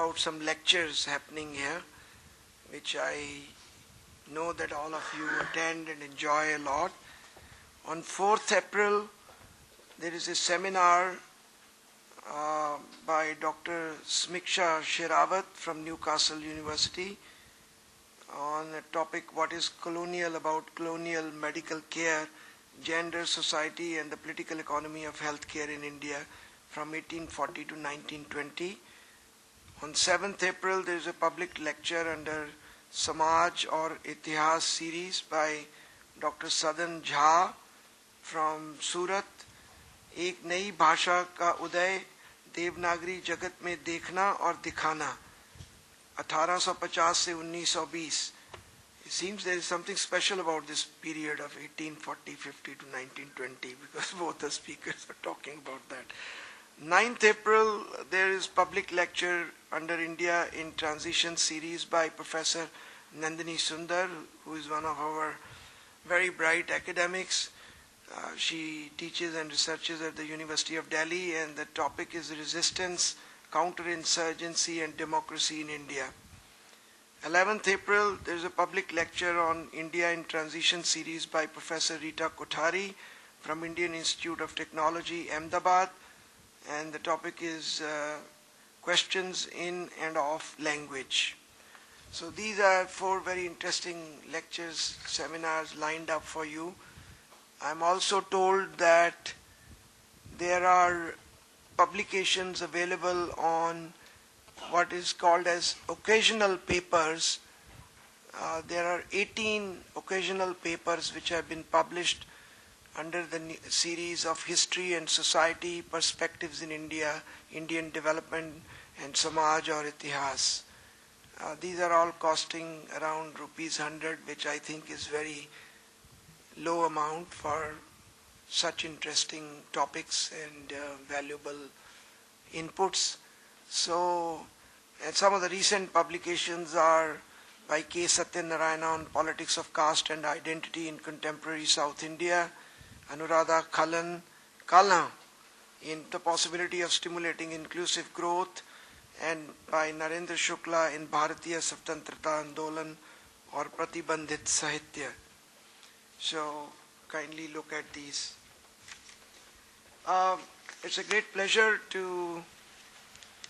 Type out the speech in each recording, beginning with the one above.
about some lectures happening here, which I know that all of you attend and enjoy a lot. On 4th April, there is a seminar by Dr. Smiksha Sherawat from Newcastle University on a topic, what is colonial about colonial medical care, gender, society and the political economy of healthcare in India from 1840 to 1920. On 7th April, there is a public lecture under Samaj or Itihas series by Dr. Sadan Jha from Surat. एक नई भाषा का उदय देवनागरी जगत में देखना और दिखाना 1850 से 1920. It seems there is something special about this period of 1840-50 to 1920 because both the speakers are talking about that. 9th April, there is public lecture under India in Transition series by Professor Nandini Sundar, who is one of our very bright academics. She teaches and researches at the University of Delhi, and the topic is resistance, counterinsurgency and democracy in India. 11th April, there is a public lecture on India in Transition series by Professor Rita Kothari from Indian Institute of Technology, Ahmedabad, and the topic is questions in and of language. So these are 4 very interesting lectures, seminars lined up for you. I'm also told that there are publications available on what is called as occasional papers. There are 18 occasional papers which have been published under the series of History and Society, Perspectives in India, Indian Development and Samaj or Itihas. These are all costing around rupees 100, which I think is very low amount for such interesting topics and valuable inputs. So, and some of the recent publications are by K. Satyanarayana on Politics of Caste and Identity in Contemporary South India, Anuradha Kalan in The Possibility of Stimulating Inclusive Growth, and by Narendra Shukla in Bharatiya Swatantrata Andolan or Pratibandhit Sahitya. So, kindly look at these. It's a great pleasure to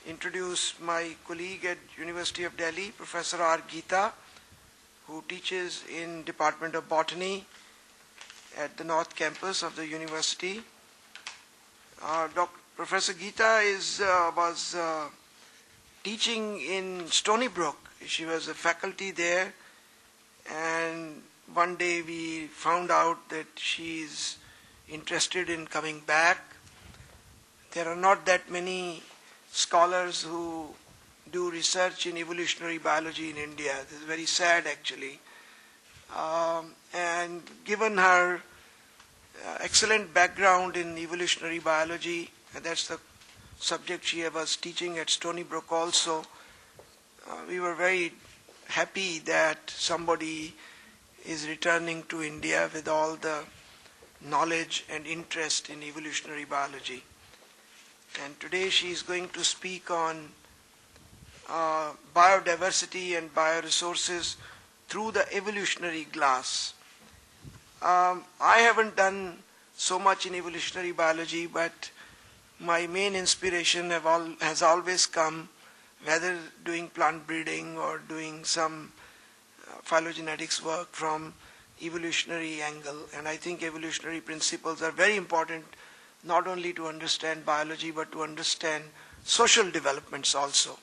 introduce my colleague at University of Delhi, Professor R. Geeta, who teaches in Department of Botany at the North Campus of the university. Professor Geeta was teaching in Stony Brook. She was a faculty there, and one day we found out that she is interested in coming back. There are not that many scholars who do research in evolutionary biology in India. This is very sad actually. And given her excellent background in evolutionary biology, and that's the subject she was teaching at Stony Brook also, we were very happy that somebody is returning to India with all the knowledge and interest in evolutionary biology. And today she is going to speak on biodiversity and bioresources through the evolutionary glass. I haven't done so much in evolutionary biology, but my main inspiration has always come, whether doing plant breeding or doing some phylogenetics work, from evolutionary angle. And I think evolutionary principles are very important, not only to understand biology, but to understand social developments also.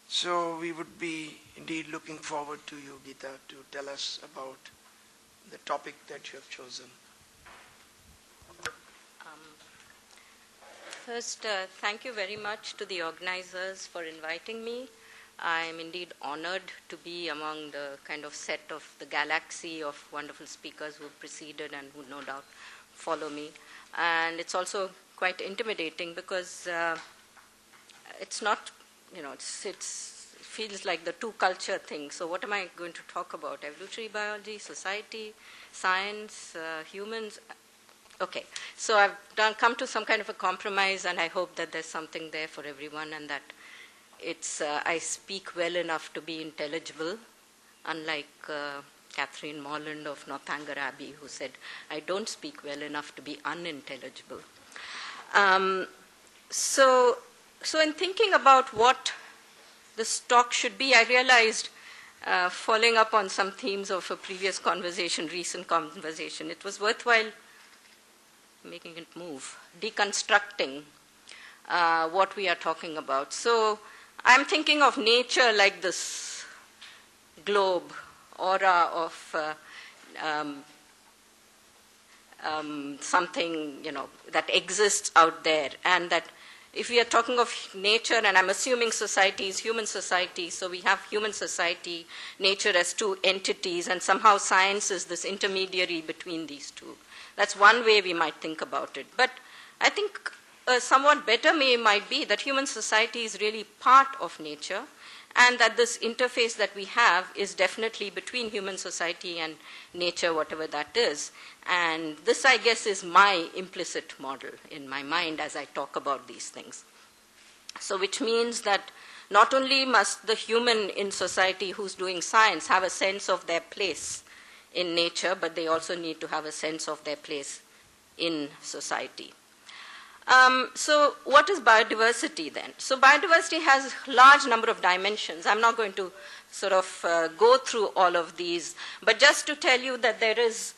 So we would be indeed looking forward to you, Geeta, to tell us about the topic that you have chosen. First, thank you very much to the organizers for inviting me. I am indeed honored to be among the kind of set of the galaxy of wonderful speakers who preceded and who no doubt follow me. And it's also quite intimidating because it's not, it feels like the two culture thing. So what am I going to talk about? Evolutionary biology, society, science, humans? Okay, so I've come to some kind of a compromise, and I hope that there's something there for everyone, and that I speak well enough to be intelligible, unlike Catherine Morland of Northanger Abbey, who said, I don't speak well enough to be unintelligible. So in thinking about what this talk should be, I realized, following up on some themes of a previous conversation, recent conversation, it was worthwhile making it move, deconstructing what we are talking about. So I'm thinking of nature like this globe, aura of something, that exists out there, and that if we are talking of nature, and I'm assuming society is human society, so we have human society, nature as two entities, and somehow science is this intermediary between these two. That's one way we might think about it. But I think a somewhat better way might be that human society is really part of nature, and that this interface that we have is definitely between human society and nature, whatever that is. And this, I guess, is my implicit model in my mind as I talk about these things. So which means that not only must the human in society who's doing science have a sense of their place in nature, but they also need to have a sense of their place in society. So what is biodiversity then? So biodiversity has a large number of dimensions. I'm not going to sort of go through all of these, but just to tell you that there is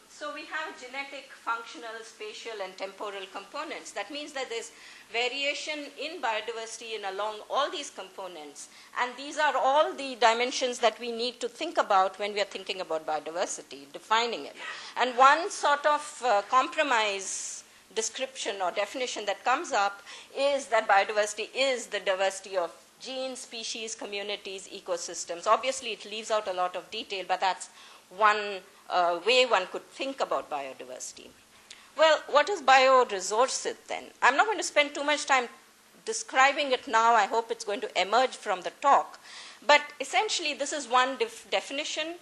so we have genetic, functional, spatial, and temporal components. That means that there's variation in biodiversity along all these components. And these are all the dimensions that we need to think about when we are thinking about biodiversity, defining it. And one sort of compromise description or definition that comes up is that biodiversity is the diversity of genes, species, communities, ecosystems. Obviously, it leaves out a lot of detail, but that's one way one could think about biodiversity. Well, what is bioresources then? I'm not going to spend too much time describing it now. I hope it's going to emerge from the talk. But essentially, this is one definition: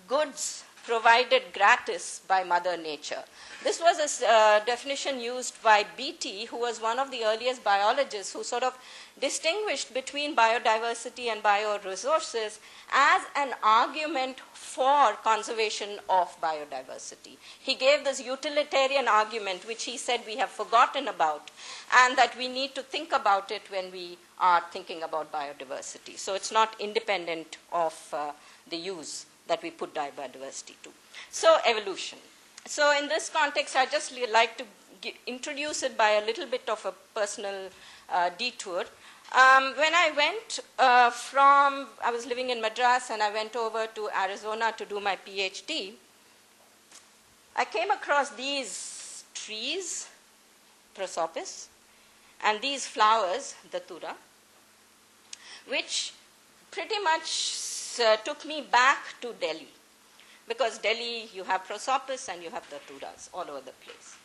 goods provided gratis by Mother Nature. This was a definition used by Beatty, who was one of the earliest biologists who sort of distinguished between biodiversity and bioresources as an argument for conservation of biodiversity. He gave this utilitarian argument, which he said we have forgotten about, and that we need to think about it when we are thinking about biodiversity. So it's not independent of the use that we put biodiversity to. So evolution. So in this context, I just like to introduce it by a little bit of a personal detour. When I went I was living in Madras and I went over to Arizona to do my PhD, I came across these trees, Prosopis, and these flowers, Datura, which pretty much took me back to Delhi. Because Delhi, you have Prosopis and you have Daturas all over the place.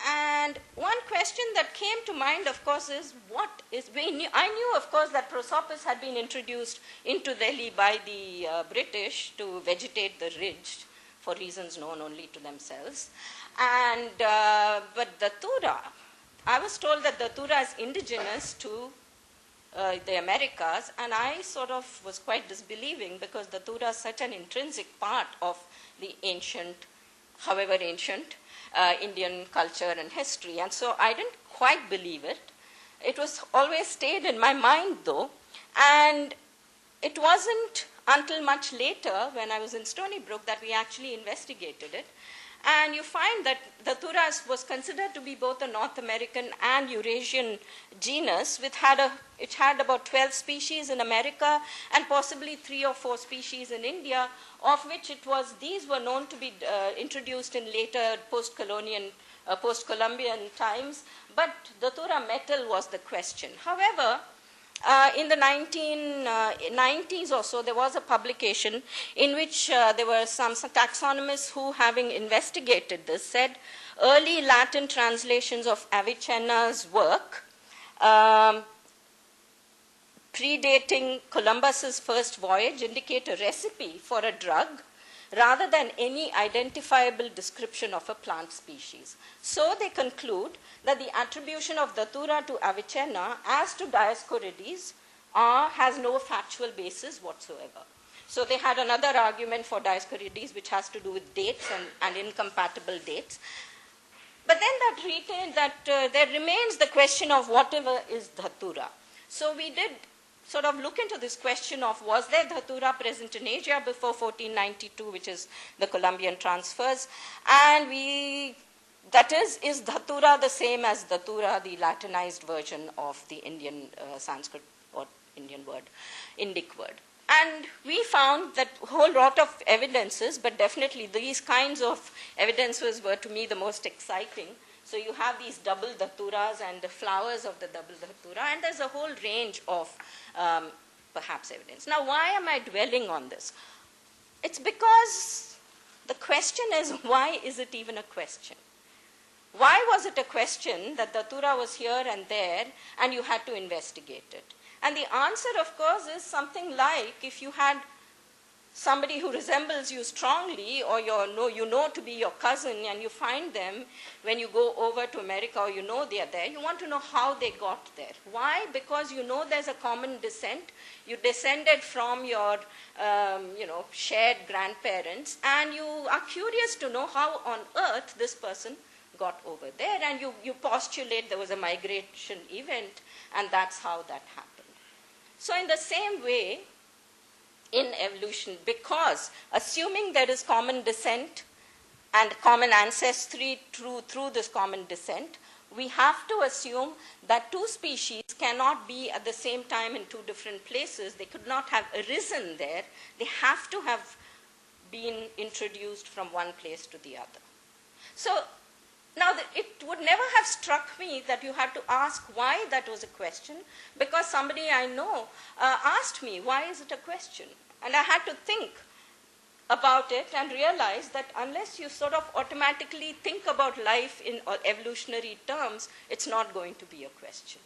And one question that came to mind, of course, is I knew, of course, that Prosopis had been introduced into Delhi by the British to vegetate the ridge for reasons known only to themselves. But Datura, I was told that Datura is indigenous to the Americas, and I sort of was quite disbelieving because Datura is such an intrinsic part of the ancient, however ancient, Indian culture and history. And so I didn't quite believe it. It was always stayed in my mind though, and it wasn't until much later when I was in Stony Brook that we actually investigated it. And you find that Datura was considered to be both a North American and Eurasian genus, it had about 12 species in America and possibly 3 or 4 species in India, of which these were known to be introduced in later post-Columbian times, but Datura metal was the question. However, in the 1990s or so, there was a publication in which there were some taxonomists who, having investigated this, said early Latin translations of Avicenna's work, predating Columbus's first voyage, indicate a recipe for a drug rather than any identifiable description of a plant species. So they conclude that the attribution of Datura to Avicenna as to Dioscorides has no factual basis whatsoever. So they had another argument for Dioscorides, which has to do with dates and incompatible dates. But then that retained that there remains the question of whatever is Dhatura. So we did sort of look into this question of, was there Dhatura present in Asia before 1492, which is the Columbian transfers? And that is Dhatura the same as Datura, the Latinized version of the Indian Sanskrit or Indian word, Indic word? And we found that a whole lot of evidences, but definitely these kinds of evidences were to me the most exciting. So you have these double Dhaturas and the flowers of the double Dhatura, and there's a whole range of perhaps evidence. Now, why am I dwelling on this? It's because the question is, why is it even a question? Why was it a question that Dhatura was here and there, and you had to investigate it? And the answer, of course, is something like, if you had somebody who resembles you strongly, or you know to be your cousin, and you find them when you go over to America, or you know they are there, you want to know how they got there. Why? Because you know there's a common descent. You descended from your shared grandparents, and you are curious to know how on earth this person got over there, and you postulate there was a migration event, and that's how that happened. So in the same way, in evolution, because assuming there is common descent and common ancestry through this common descent, we have to assume that two species cannot be at the same time in two different places. They could not have arisen there. They have to have been introduced from one place to the other. So now, it would never have struck me that you had to ask why that was a question, because somebody I know asked me, why is it a question? And I had to think about it and realize that unless you sort of automatically think about life in evolutionary terms, it's not going to be a question.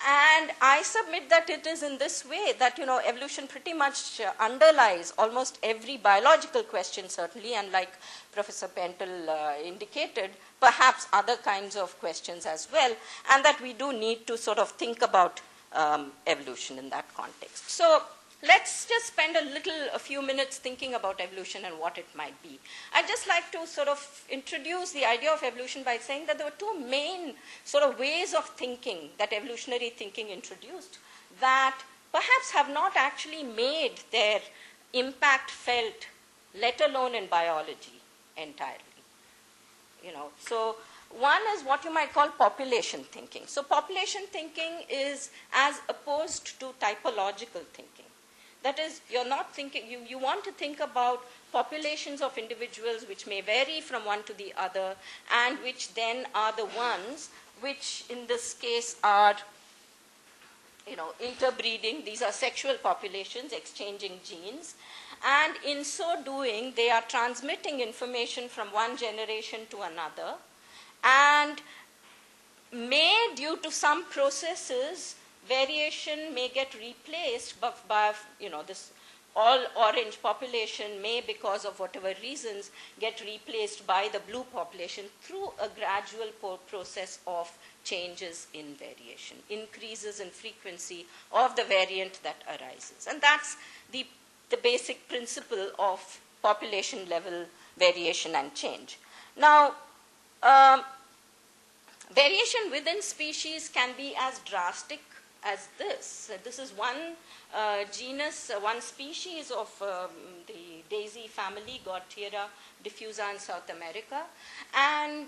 And I submit that it is in this way that, evolution pretty much underlies almost every biological question, certainly, and like Professor Pentel indicated, perhaps other kinds of questions as well, and that we do need to sort of think about evolution in that context. So let's just spend a few minutes thinking about evolution and what it might be. I'd just like to sort of introduce the idea of evolution by saying that there were two main sort of ways of thinking that evolutionary thinking introduced that perhaps have not actually made their impact felt, let alone in biology entirely. So one is what you might call population thinking. So population thinking is as opposed to typological thinking. That is, you're not thinking, you want to think about populations of individuals which may vary from one to the other, and which then are the ones which in this case are, interbreeding. These are sexual populations exchanging genes. And in so doing, they are transmitting information from one generation to another, and may, due to some processes, variation may get replaced by this all orange population may, because of whatever reasons, get replaced by the blue population through a gradual process of changes in variation, increases in frequency of the variant that arises. And that's the basic principle of population level variation and change. Now, variation within species can be as drastic as this. This is one genus, one species of the daisy family, Gorthiera diffusa in South America. And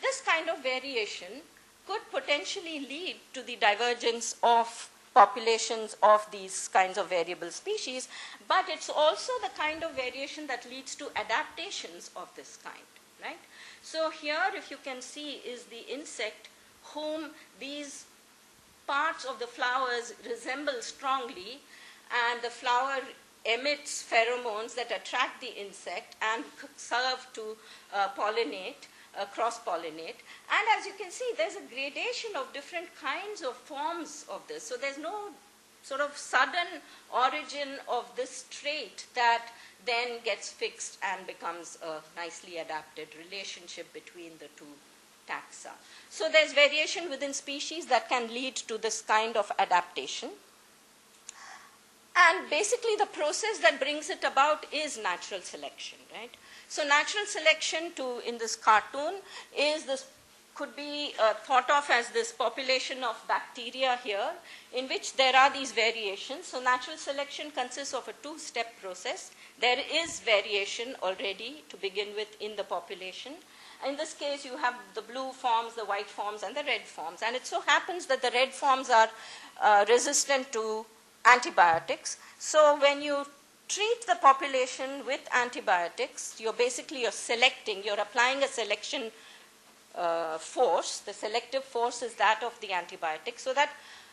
this kind of variation could potentially lead to the divergence of populations of these kinds of variable species, but it's also the kind of variation that leads to adaptations of this kind, right? So here, if you can see, is the insect whom these parts of the flowers resemble strongly, and the flower emits pheromones that attract the insect and serve to pollinate, cross-pollinate. And as you can see, there's a gradation of different kinds of forms of this. So there's no sort of sudden origin of this trait that then gets fixed and becomes a nicely adapted relationship between the two taxa. So there's variation within species that can lead to this kind of adaptation. And basically the process that brings it about is natural selection, right? So natural selection in this cartoon is this, could be thought of as this population of bacteria here, in which there are these variations. So natural selection consists of a two-step process. There is variation already to begin with in the population. In this case, you have the blue forms, the white forms, and the red forms. And it so happens that the red forms are resistant to antibiotics. So when you treat the population with antibiotics, you're selecting, you're applying a selection force. The selective force is that of the antibiotic, so that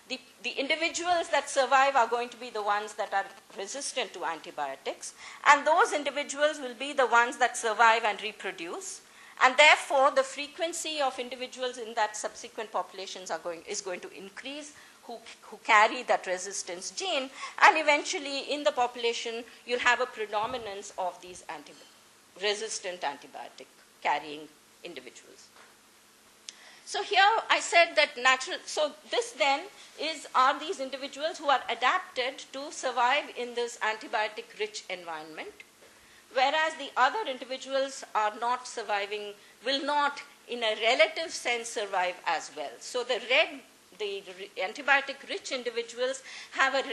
the individuals that survive are going to be the ones that are resistant to antibiotics, and those individuals will be the ones that survive and reproduce, and therefore the frequency of individuals in that subsequent populations is going to increase who carry that resistance gene, and eventually in the population you'll have a predominance of these resistant antibiotic carrying individuals. So here I said that so this then are these individuals who are adapted to survive in this antibiotic rich environment, whereas the other individuals are not surviving, will not in a relative sense survive as well. So the antibiotic rich individuals have a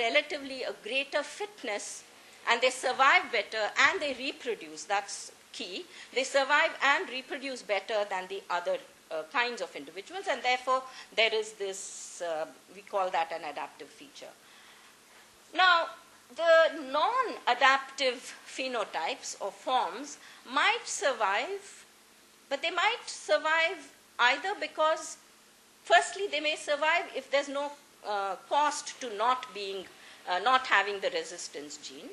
greater fitness, and they survive better and they reproduce. That's key. They survive and reproduce better than the other kinds of individuals, and therefore there is this, we call that an adaptive feature. Now, the non-adaptive phenotypes or forms might survive, but they might survive either because, firstly, they may survive if there's no cost to not having the resistance gene,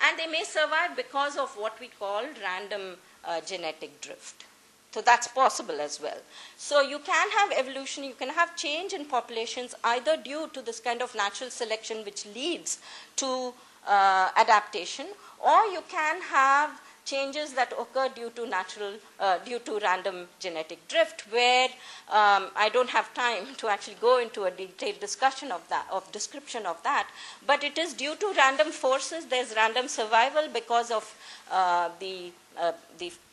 and they may survive because of what we call random genetic drift. So that's possible as well. So you can have evolution, you can have change in populations either due to this kind of natural selection which leads to adaptation, or you can have changes that occur due to random genetic drift, where I don't have time to actually go into a detailed description of that, but it is due to random forces. There's random survival because of the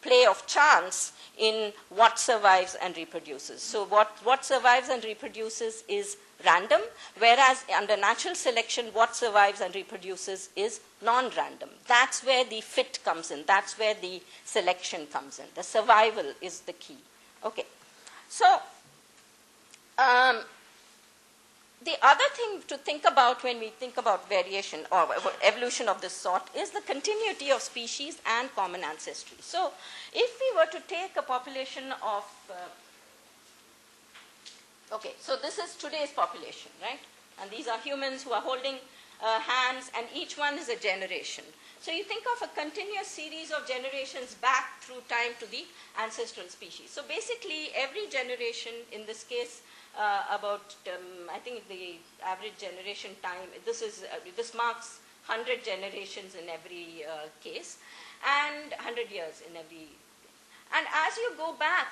play of chance in what survives and reproduces. So what survives and reproduces is random, whereas under natural selection, what survives and reproduces is non-random. That's where the fit comes in. That's where the selection comes in. The survival is the key. Okay. So the other thing to think about when we think about variation or evolution of this sort is the continuity of species and common ancestry. So if we were to take a population of okay, so this is today's population, right? And these are humans who are holding hands, and each one is a generation. So you think of a continuous series of generations back through time to the ancestral species. So basically, every generation, in this case, I think the average generation time, this marks 100 generations in every case, and 100 years in every. And as you go back,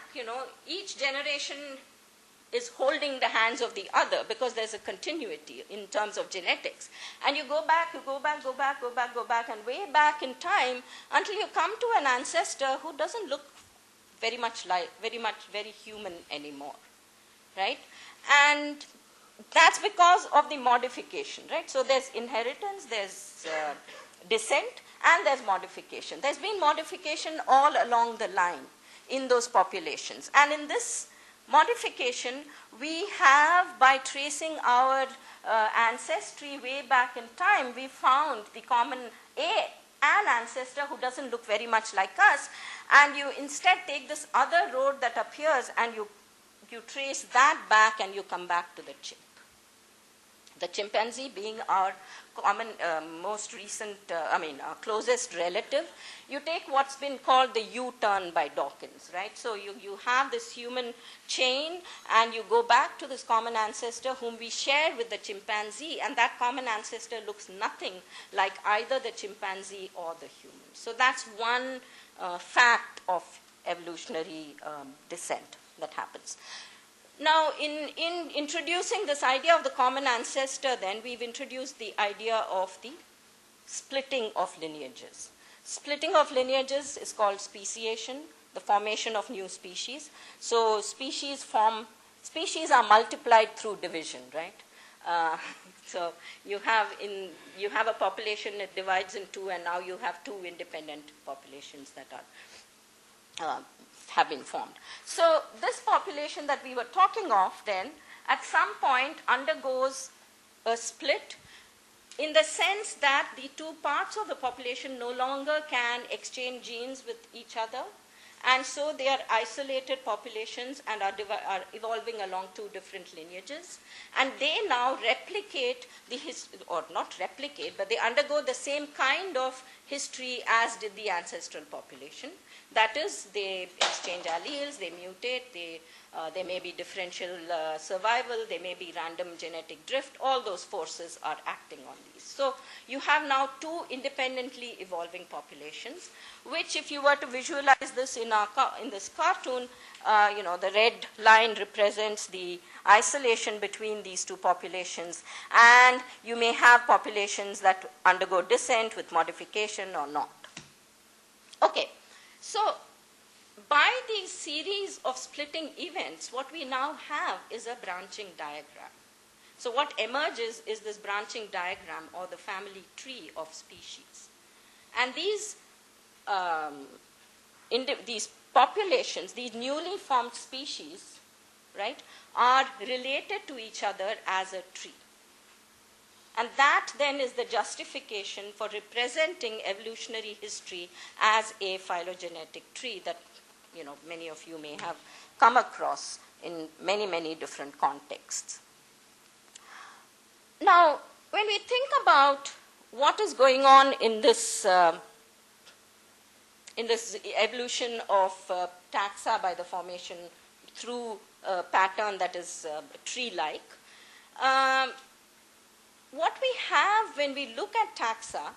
each generation is holding the hands of the other because there's a continuity in terms of genetics. And you go back, and way back in time until you come to an ancestor who doesn't look very human anymore, right? And that's because of the modification, right? So there's inheritance, there's descent, and there's modification. There's been modification all along the line in those populations. And in this modification, we have, by tracing our ancestry way back in time, we found the common an ancestor who doesn't look very much like us, and you instead take this other road that appears and you trace that back and you come back to the chimp. The chimpanzee being our common, most recent, our closest relative. You take what's been called the U-turn by Dawkins, right? So you have this human chain, and you go back to this common ancestor whom we share with the chimpanzee, and that common ancestor looks nothing like either the chimpanzee or the human. So that's one fact of evolutionary descent that happens. Now, in introducing this idea of the common ancestor, then, we've introduced the idea of the splitting of lineages. Splitting of lineages is called speciation, the formation of new species. So species are multiplied through division, right? So you have a population, it divides in two, and now you have two independent populations that are have been formed. So this population that we were talking of then, at some point undergoes a split in the sense that the two parts of the population no longer can exchange genes with each other, and so they are isolated populations and are evolving along two different lineages, and they now replicate or not replicate, but they undergo the same kind of history as did the ancestral population. That is, they exchange alleles, they mutate, there may be differential survival, there may be random genetic drift. All those forces are acting on these. So you have now two independently evolving populations, which, if you were to visualize this in this cartoon, the red line represents the isolation between these two populations, and you may have populations that undergo descent with modification or not. Okay. So, by these series of splitting events, what we now have is a branching diagram. So, what emerges is this branching diagram, or the family tree of species. And these populations, these newly formed species, right, are related to each other as a tree. And that then is the justification for representing evolutionary history as a phylogenetic tree that, many of you may have come across in many, many different contexts. Now, when we think about what is going on in this evolution of taxa by the formation through a pattern that is tree-like, what we have when we look at taxa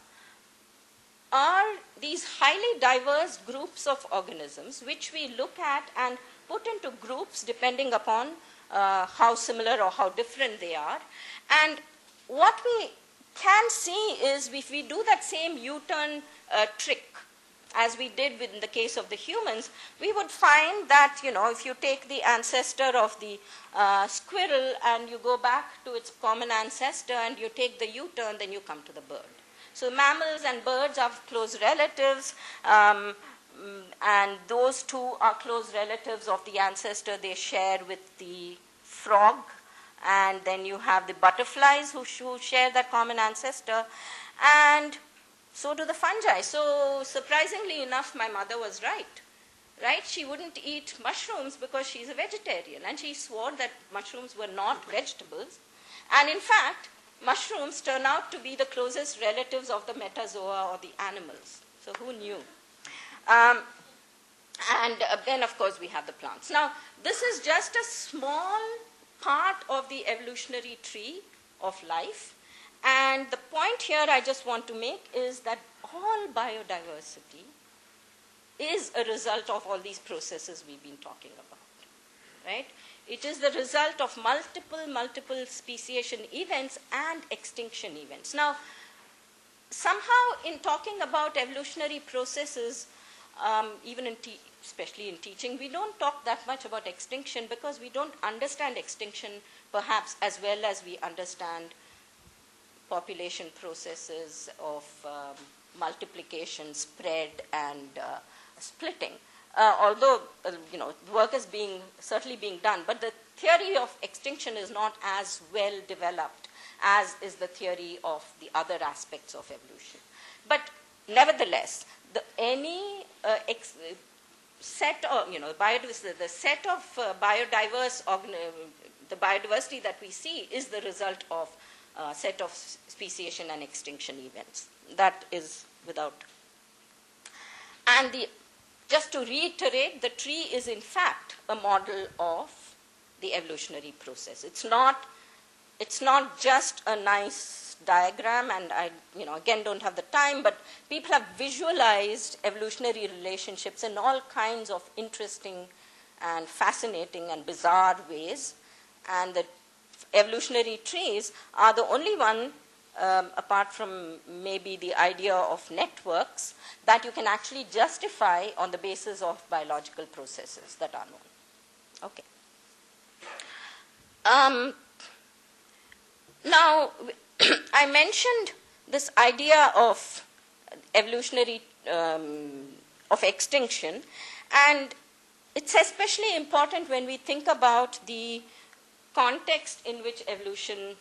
are these highly diverse groups of organisms which we look at and put into groups depending upon how similar or how different they are. And what we can see is, if we do that same U-turn trick as we did in the case of the humans, we would find that, if you take the ancestor of the squirrel and you go back to its common ancestor and you take the U-turn, then you come to the bird. So mammals and birds are close relatives, and those two are close relatives of the ancestor they share with the frog. And then you have the butterflies who share that common ancestor, and so do the fungi. So surprisingly enough, my mother was right? She wouldn't eat mushrooms because she's a vegetarian, and she swore that mushrooms were not vegetables. And in fact, mushrooms turn out to be the closest relatives of the metazoa, or the animals. So who knew? And then, of course, we have the plants. Now, this is just a small part of the evolutionary tree of life. And the point here I just want to make is that all biodiversity is a result of all these processes we've been talking about, right? It is the result of multiple speciation events and extinction events. Now, somehow in talking about evolutionary processes, even especially in teaching, we don't talk that much about extinction because we don't understand extinction perhaps as well as we understand population processes of multiplication, spread, and splitting. Although work is certainly being done, but the theory of extinction is not as well developed as is the theory of the other aspects of evolution. But nevertheless, the set of the biodiversity that we see is the result of set of speciation and extinction events. That is without. And just to reiterate, the tree is in fact a model of the evolutionary process. It's not just a nice diagram, and I, again, don't have the time, but people have visualized evolutionary relationships in all kinds of interesting and fascinating and bizarre ways. And the evolutionary trees are the only one, apart from maybe the idea of networks, that you can actually justify on the basis of biological processes that are known. Okay. Now, I mentioned this idea of evolutionary, of extinction, and it's especially important when we think about the context in which evolution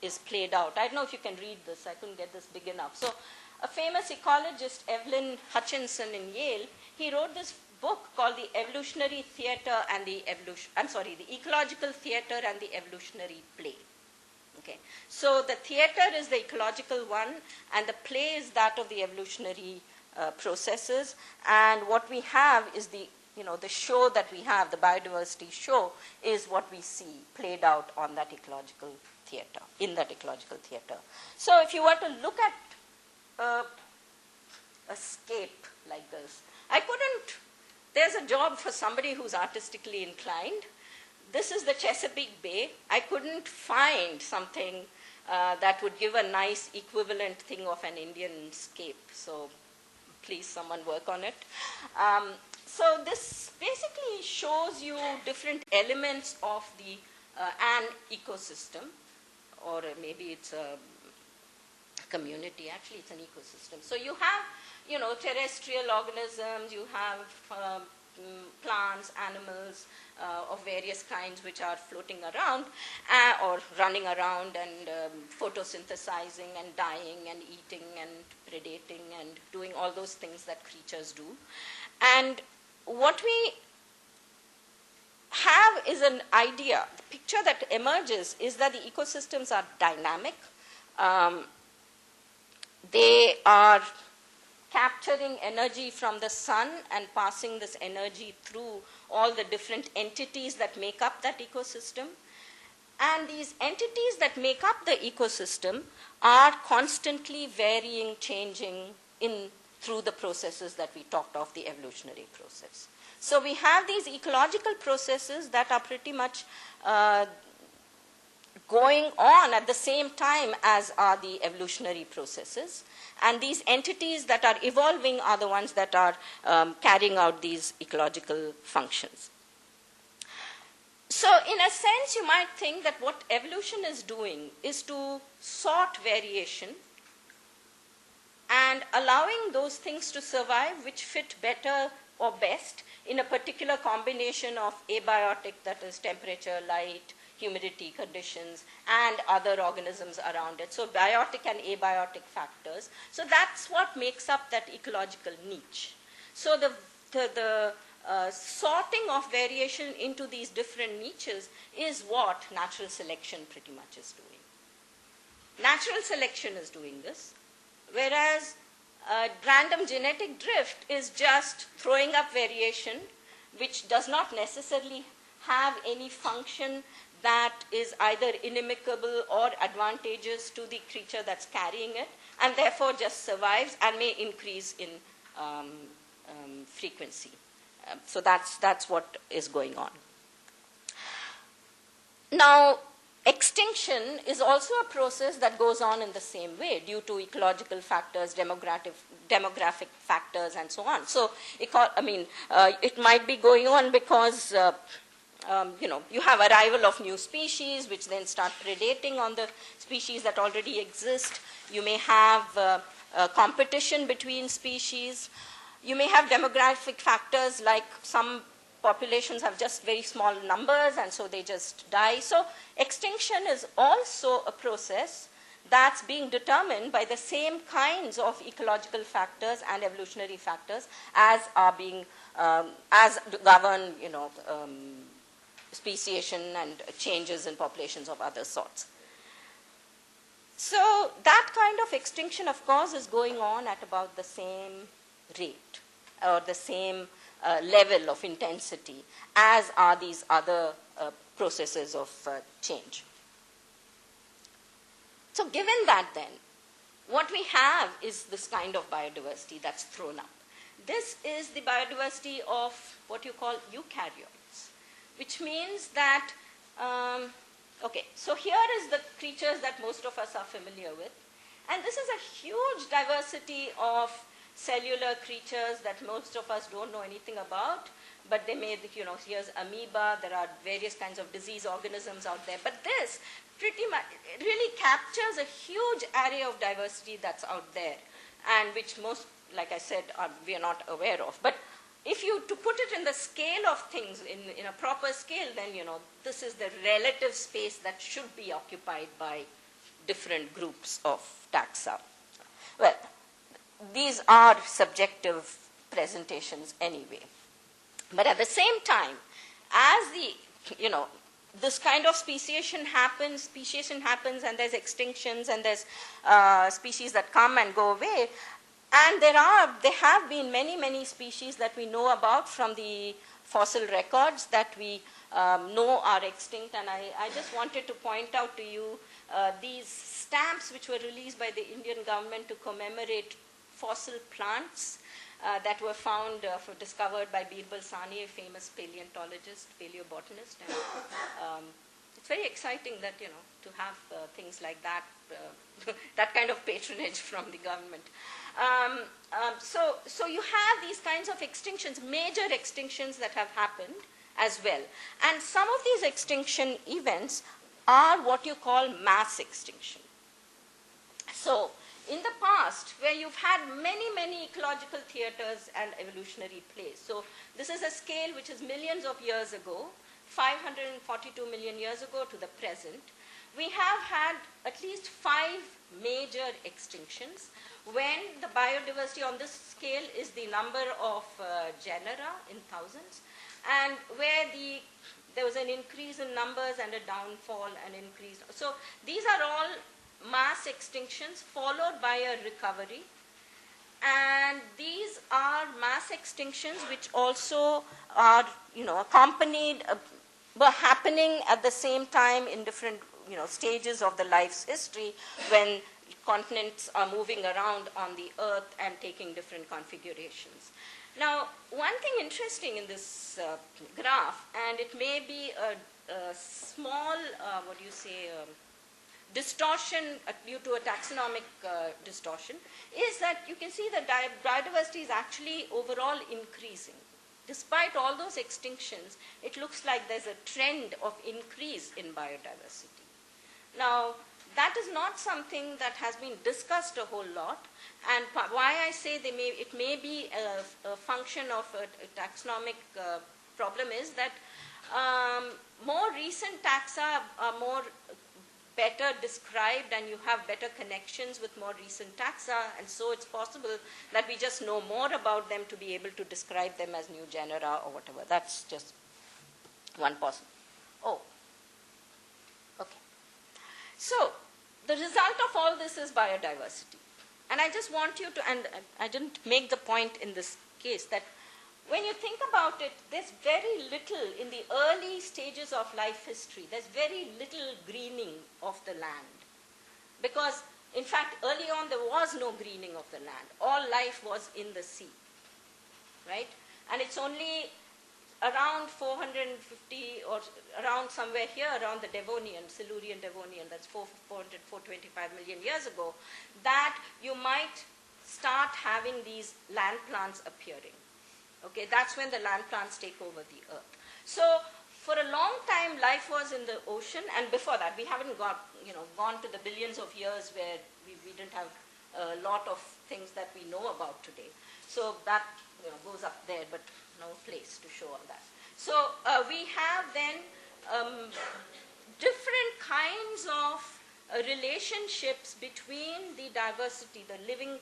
is played out. I don't know if you can read this. I couldn't get this big enough. So a famous ecologist, Evelyn Hutchinson in Yale, he wrote this book called The Evolutionary Theater and the Ecological Theater and the Evolutionary Play. Okay. So the theater is the ecological one, and the play is that of the evolutionary processes. And what we have is the show that we have, the biodiversity show, is what we see played out on that ecological theater, in that ecological theater. So if you were to look at a scape like this, there's a job for somebody who's artistically inclined. This is the Chesapeake Bay. I couldn't find something that would give a nice equivalent thing of an Indian scape. So please, someone work on it. So this basically shows you different elements of an ecosystem, or maybe it's a community. Actually, it's an ecosystem. So you have, terrestrial organisms. You have plants, animals of various kinds which are floating around or running around and photosynthesizing and dying and eating and predating and doing all those things that creatures do. And what we have is an idea. The picture that emerges is that the ecosystems are dynamic. They are capturing energy from the sun and passing this energy through all the different entities that make up that ecosystem. And these entities that make up the ecosystem are constantly varying, changing through the processes that we talked of, the evolutionary process. So we have these ecological processes that are pretty much going on at the same time as are the evolutionary processes. And these entities that are evolving are the ones that are carrying out these ecological functions. So in a sense, you might think that what evolution is doing is to sort variation and allowing those things to survive which fit better or best in a particular combination of abiotic, that is temperature, light, humidity conditions, and other organisms around it. So biotic and abiotic factors. So that's what makes up that ecological niche. So the sorting of variation into these different niches is what natural selection pretty much is doing. Natural selection is doing this, whereas random genetic drift is just throwing up variation which does not necessarily have any function that is either inimical or advantageous to the creature that's carrying it, and therefore just survives and may increase in frequency. So that's what is going on. Now, extinction is also a process that goes on in the same way due to ecological factors, demographic factors, and so on. So, it might be going on because you have arrival of new species, which then start predating on the species that already exist. You may have competition between species. You may have demographic factors like some populations have just very small numbers and so they just die. So extinction is also a process that's being determined by the same kinds of ecological factors and evolutionary factors as are being, as govern, speciation and changes in populations of other sorts. So that kind of extinction, of course, is going on at about the same rate or the same level of intensity as are these other processes of change. So given that then, what we have is this kind of biodiversity that's thrown up. This is the biodiversity of what you call eukaryotes, which means that, okay, so here is the creatures that most of us are familiar with. And this is a huge diversity of cellular creatures that most of us don't know anything about, but they may, here's amoeba, there are various kinds of disease organisms out there. But this pretty much really captures a huge array of diversity that's out there, and which most, like I said, we are not aware of. But if you, to put it in the scale of things, in a proper scale, then, this is the relative space that should be occupied by different groups of taxa. Well, these are subjective presentations anyway. But at the same time, as this kind of speciation happens and there's extinctions and there's species that come and go away, and there have been many, many species that we know about from the fossil records that we know are extinct. And I just wanted to point out to you these stamps which were released by the Indian government to commemorate fossil plants that were found, discovered by Birbal Sahni, a famous paleontologist, paleobotanist. And it's very exciting that, to have things like that, that kind of patronage from the government. So you have these kinds of extinctions, major extinctions that have happened as well. And some of these extinction events are what you call mass extinction. So in the past, where you've had many, many ecological theaters and evolutionary plays. So this is a scale which is millions of years ago, 542 million years ago to the present. We have had at least 5 major extinctions when the biodiversity on this scale is the number of genera in thousands, and where there was an increase in numbers and a downfall and increase. So these are all mass extinctions followed by a recovery. And these are mass extinctions which also are, accompanied, were happening at the same time in different, stages of the life's history when continents are moving around on the earth and taking different configurations. Now, one thing interesting in this graph, and it may be a small, distortion due to a taxonomic distortion, is that you can see that biodiversity is actually overall increasing. Despite all those extinctions, it looks like there's a trend of increase in biodiversity. Now, that is not something that has been discussed a whole lot, and why I say it may be a function of a taxonomic problem is that more recent taxa are better described, and you have better connections with more recent taxa, and so it's possible that we just know more about them to be able to describe them as new genera or whatever. That's just one possible. Oh, okay. So the result of all this is biodiversity. And I just want you to, and I didn't make the point in this case, that when you think about it, there's very little in the early stages of life history, there's very little greening of the land. Because, in fact, early on there was no greening of the land. All life was in the sea, right? And it's only around 450 or around somewhere here, around the Devonian, Silurian Devonian, that's 425 million years ago, that you might start having these land plants appearing. Okay, that's when the land plants take over the earth. So for a long time, life was in the ocean, and before that, we haven't gone to the billions of years where we didn't have a lot of things that we know about today. So that goes up there, but no place to show all that. So we have then different kinds of relationships between the diversity, the living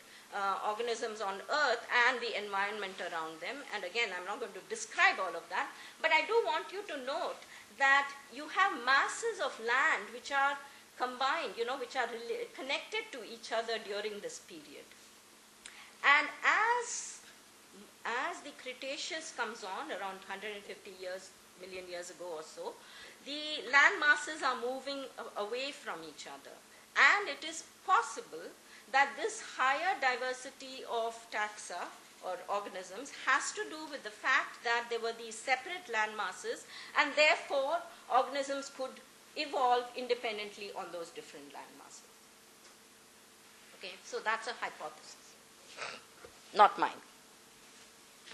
organisms on Earth and the environment around them. And again, I'm not going to describe all of that, but I do want you to note that you have masses of land which are combined, which are connected to each other during this period. And as the Cretaceous comes on, around 150 million years ago or so, the land masses are moving away from each other. And it is possible that this higher diversity of taxa or organisms has to do with the fact that there were these separate land masses, and therefore organisms could evolve independently on those different land masses. Okay, so that's a hypothesis, not mine.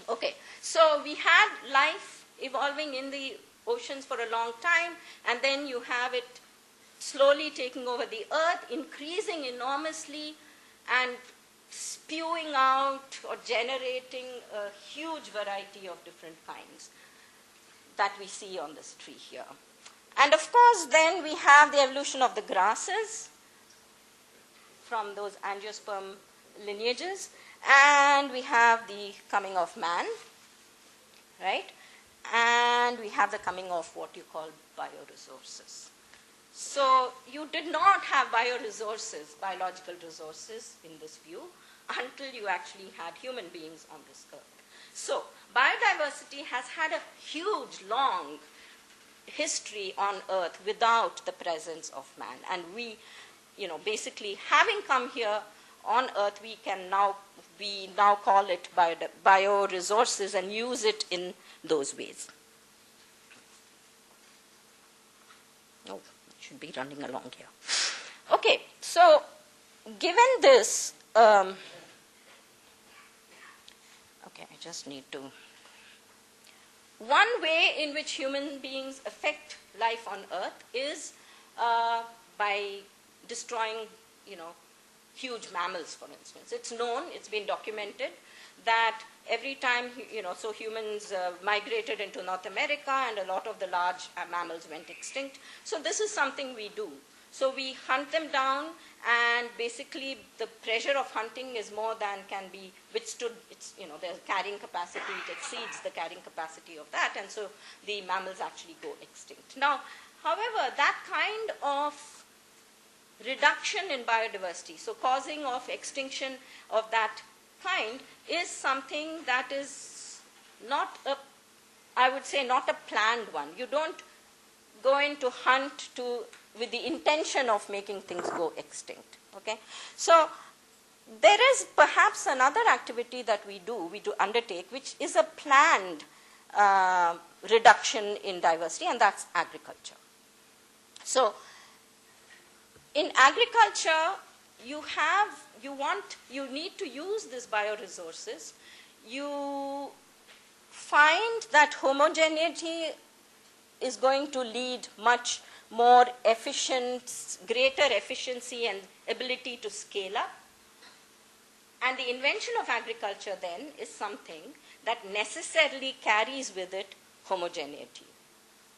Okay, so we had life evolving in the oceans for a long time, and then you have it slowly taking over the earth, increasing enormously, and spewing out or generating a huge variety of different kinds that we see on this tree here. And of course, then we have the evolution of the grasses from those angiosperm lineages, and we have the coming of man, right? And we have the coming of what you call bioresources. So you did not have bioresources, biological resources in this view, until you actually had human beings on this earth. So biodiversity has had a huge, long history on earth without the presence of man. And we, basically having come here on earth, we now call it bioresources and use it in those ways. Oh, should be running along here. Okay, so given this, okay, I just need to. One way in which human beings affect life on Earth is by destroying, huge mammals, for instance. It's known, it's been documented that every time, so humans migrated into North America and a lot of the large mammals went extinct. So this is something we do. So we hunt them down, and basically the pressure of hunting is more than can be withstood. It's, their carrying capacity, it exceeds the carrying capacity of that, and so the mammals actually go extinct. Now, however, that kind of reduction in biodiversity, so causing of extinction of that kind, is something that is not I would say not a planned one. You don't go into hunt with the intention of making things go extinct. Okay, so there is perhaps another activity that we undertake, which is a planned reduction in diversity, and that's agriculture. So in agriculture, you need to use these bioresources. You find that homogeneity is going to lead much more greater efficiency and ability to scale up. And the invention of agriculture then is something that necessarily carries with it homogeneity.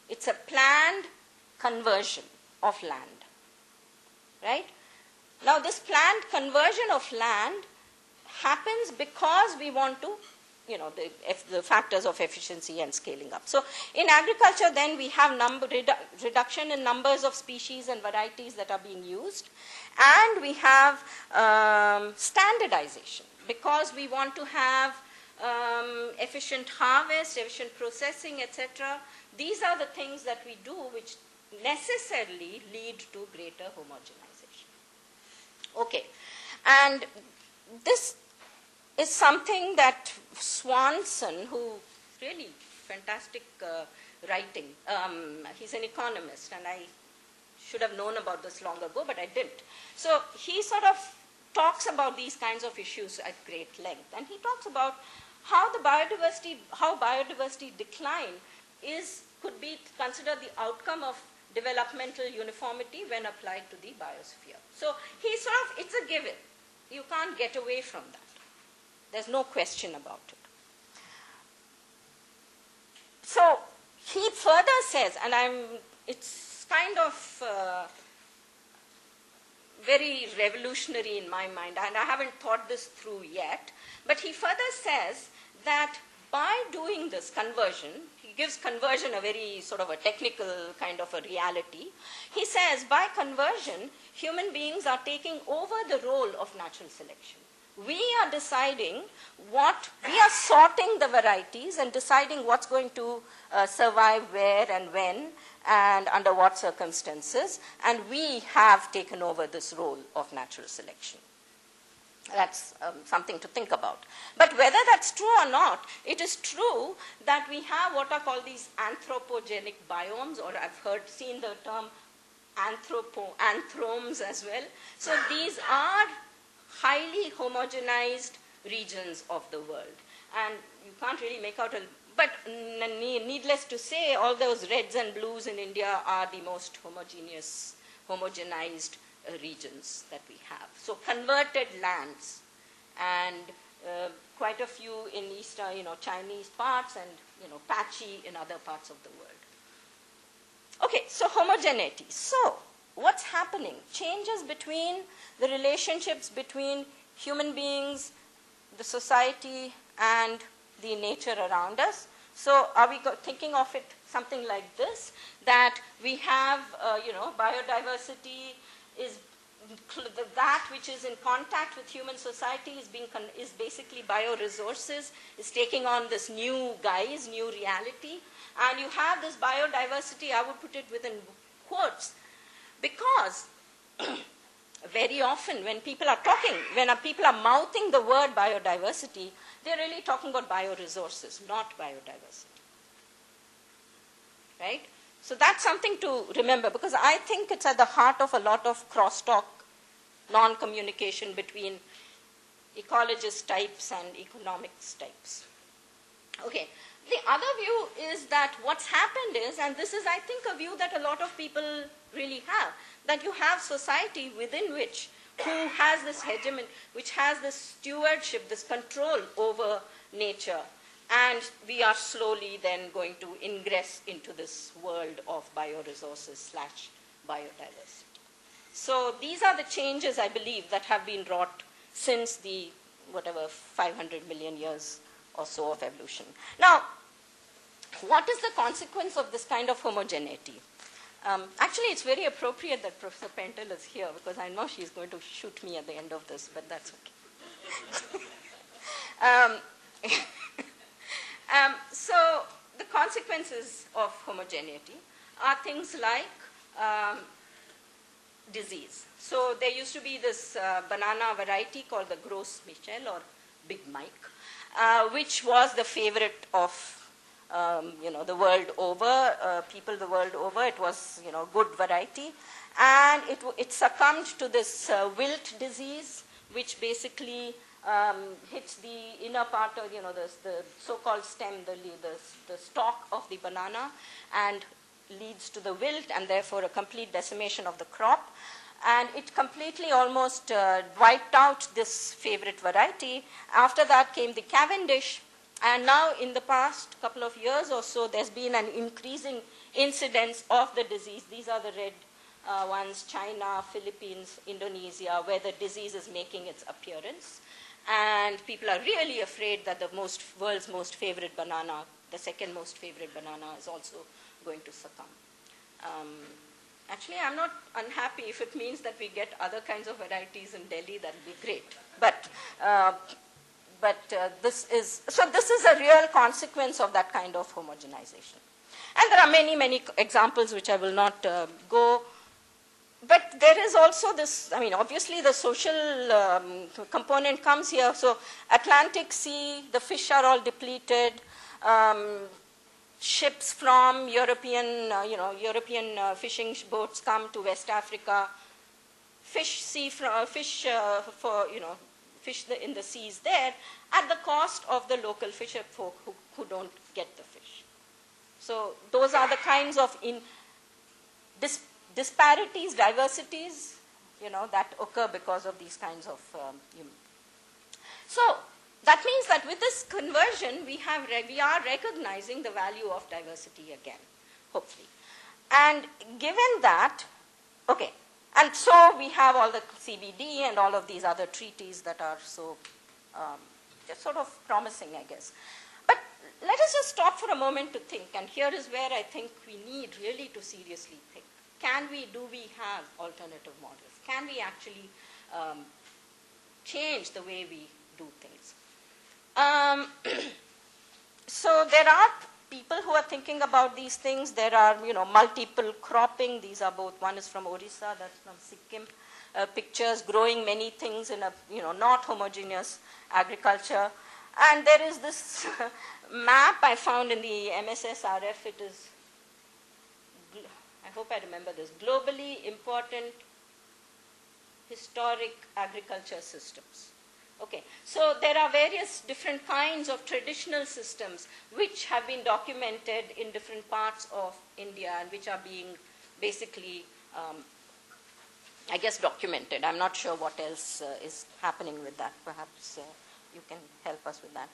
It's a planned conversion of land, right? Now, this planned conversion of land happens because we want to, the factors of efficiency and scaling up. So in agriculture, then we have reduction in numbers of species and varieties that are being used, and we have standardization because we want to have efficient harvest, efficient processing, etc. These are the things that we do which necessarily lead to greater homogenization. Okay, and this is something that Swanson, who really fantastic writing, he's an economist, and I should have known about this long ago, but I didn't. So he sort of talks about these kinds of issues at great length, and he talks about how biodiversity decline could be considered the outcome of developmental uniformity when applied to the biosphere. So it's a given. You can't get away from that. There's no question about it. So he further says, and it's kind of very revolutionary in my mind, and I haven't thought this through yet, but he further says that by doing this conversion, he gives conversion a very sort of a technical kind of a reality. He says, by conversion, human beings are taking over the role of natural selection. We are deciding we are sorting the varieties and deciding what's going to survive where and when and under what circumstances, and we have taken over this role of natural selection. That's something to think about. But whether that's true or not, it is true that we have what are called these anthropogenic biomes, or I've seen the term anthromes as well. So these are highly homogenized regions of the world. And you can't really make out but needless to say, all those reds and blues in India are the most homogenized regions that we have. So converted lands, and quite a few in eastern, Chinese parts, and patchy in other parts of the world. Okay, so homogeneity. So what's happening? Changes between the relationships between human beings, the society, and the nature around us. So are we thinking of it something like this, that we have, biodiversity is that which is in contact with human society is basically bioresources, is taking on this new guise, new reality. And you have this biodiversity, I would put it within quotes, because very often when people are talking, when people are mouthing the word biodiversity, they're really talking about bioresources, not biodiversity. Right? So that's something to remember, because I think it's at the heart of a lot of crosstalk, non-communication between ecologist types and economics types. Okay. The other view is that what's happened is, and this is, I think, a view that a lot of people really have, that you have society within who has this hegemony, which has this stewardship, this control over nature. And we are slowly then going to ingress into this world of bioresources / biodiversity. So these are the changes, I believe, that have been wrought since the, 500 million years or so of evolution. Now, what is the consequence of this kind of homogeneity? Actually, it's very appropriate that Professor Pentel is here, because I know she's going to shoot me at the end of this, but that's okay. So the consequences of homogeneity are things like disease. So there used to be this banana variety called the Gros Michel, or Big Mike, which was the favorite of the world over, people the world over. It was, good variety. And it succumbed to this wilt disease, which basically hits the inner part of, the so-called stem, the stalk of the banana, and leads to the wilt, and therefore a complete decimation of the crop. And it completely almost wiped out this favorite variety. After that came the Cavendish. And now in the past couple of years or so, there's been an increasing incidence of the disease. These are the red ones: China, Philippines, Indonesia, where the disease is making its appearance. And people are really afraid that the world's most favorite banana, the second most favorite banana, is also going to succumb. Actually, I'm not unhappy. If it means that we get other kinds of varieties in Delhi, that would be great. But this is a real consequence of that kind of homogenization. And there are many, many examples which I will not go. But there is also this, obviously the social component comes here. So Atlantic Sea, the fish are all depleted. Ships from European fishing boats come to West Africa. Fish in the seas there at the cost of the local fisher folk who don't get the fish. So those are the kinds of disparities, diversities, that occur because of these kinds of. So that means that with this conversion, we are recognizing the value of diversity again, hopefully. And given that, okay, and so we have all the CBD and all of these other treaties that are so just sort of promising, I guess. But let us just stop for a moment to think, and here is where I think we need really to seriously think. Do we have alternative models? Can we actually change the way we do things? So there are people who are thinking about these things. There are, multiple cropping. These are both, one is from Orissa, that's from Sikkim. Pictures growing many things in a, not homogeneous agriculture. And there is this map I found in the MSSRF. It is, I hope I remember this, globally important historic agriculture systems. Okay, so there are various different kinds of traditional systems which have been documented in different parts of India and which are being basically, I guess, documented. I'm not sure what else is happening with that. Perhaps you can help us with that.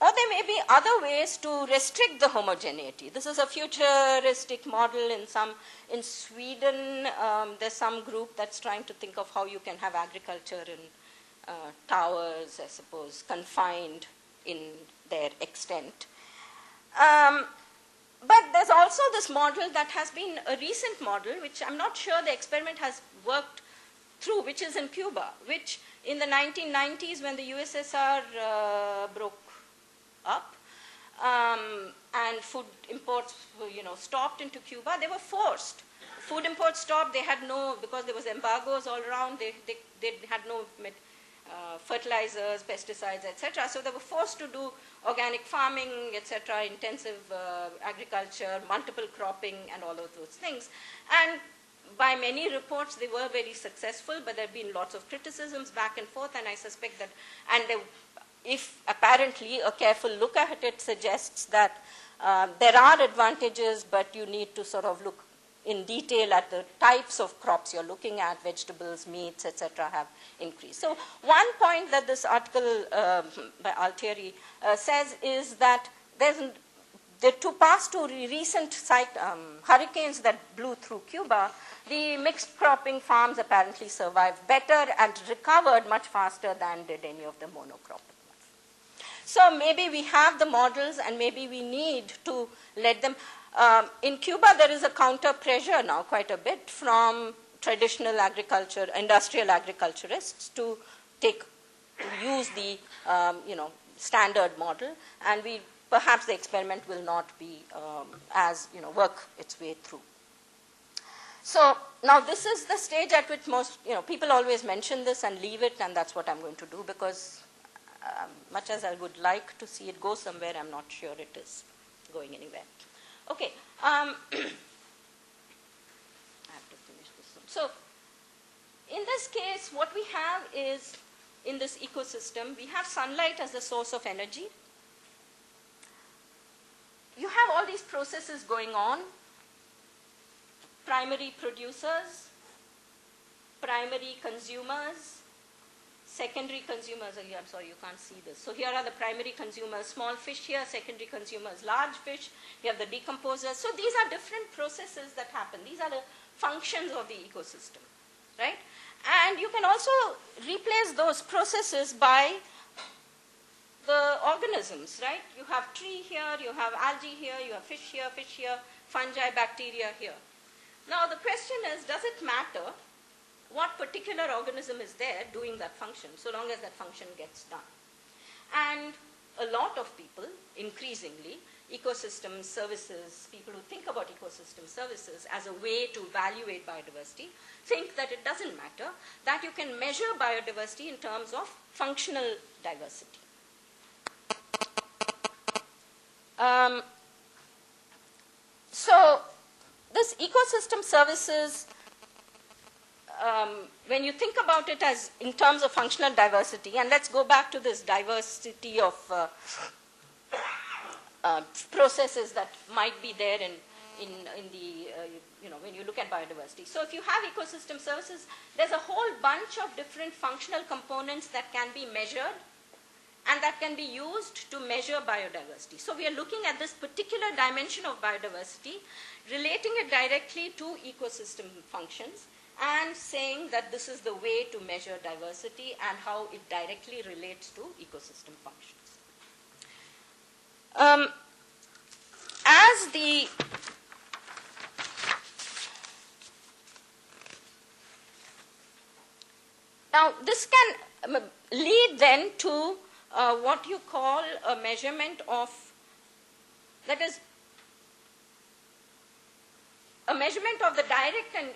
Or there may be other ways to restrict the homogeneity. This is a futuristic model in Sweden. There's some group that's trying to think of how you can have agriculture in towers, I suppose, confined in their extent. But there's also this model that has been a recent model, which I'm not sure the experiment has worked through, which is in Cuba, which in the 1990s, when the USSR broke up and food imports stopped into Cuba, they were forced. Food imports stopped. They had no, because there was embargoes all around, they had no fertilizers, pesticides, etc. So they were forced to do organic farming, etc., intensive agriculture, multiple cropping, and all of those things. And by many reports, they were very successful, but there have been lots of criticisms back and forth, and I suspect that, if apparently a careful look at it suggests that there are advantages, but you need to sort of look in detail at the types of crops you're looking at, vegetables, meats, etc., have increased. So one point that this article by Altieri says is that to pass to recent hurricanes that blew through Cuba, the mixed cropping farms apparently survived better and recovered much faster than did any of the monocropping ones. So maybe we have the models and maybe we need to let them. In Cuba, there is a counter pressure now quite a bit from traditional agriculture, industrial agriculturists to use the standard model, and perhaps the experiment will not be work its way through. So now this is the stage at which most people always mention this and leave it, and that's what I'm going to do, because much as I would like to see it go somewhere, I'm not sure it is going anywhere. Okay, I have to finish this one. So in this case, what we have is, in this ecosystem, we have sunlight as the source of energy. You have all these processes going on. Primary producers, primary consumers, secondary consumers. I'm sorry, you can't see this. So here are the primary consumers, small fish here, secondary consumers, large fish. You have the decomposers. So these are different processes that happen. These are the functions of the ecosystem, right? And you can also replace those processes by the organisms, right? You have tree here, you have algae here, you have fish here, fungi, bacteria here. Now the question is, does it matter what particular organism is there doing that function, so long as that function gets done? And a lot of people, increasingly, ecosystem services, people who think about ecosystem services as a way to evaluate biodiversity, think that it doesn't matter, that you can measure biodiversity in terms of functional diversity. So this ecosystem services, when you think about it as in terms of functional diversity, and let's go back to this diversity of processes that might be there in the when you look at biodiversity. So if you have ecosystem services, there's a whole bunch of different functional components that can be measured and that can be used to measure biodiversity. So we are looking at this particular dimension of biodiversity, relating it directly to ecosystem functions, and saying that this is the way to measure diversity and how it directly relates to ecosystem functions. As the Now, this can lead then to what you call a measurement of, that is, a measurement of the direct and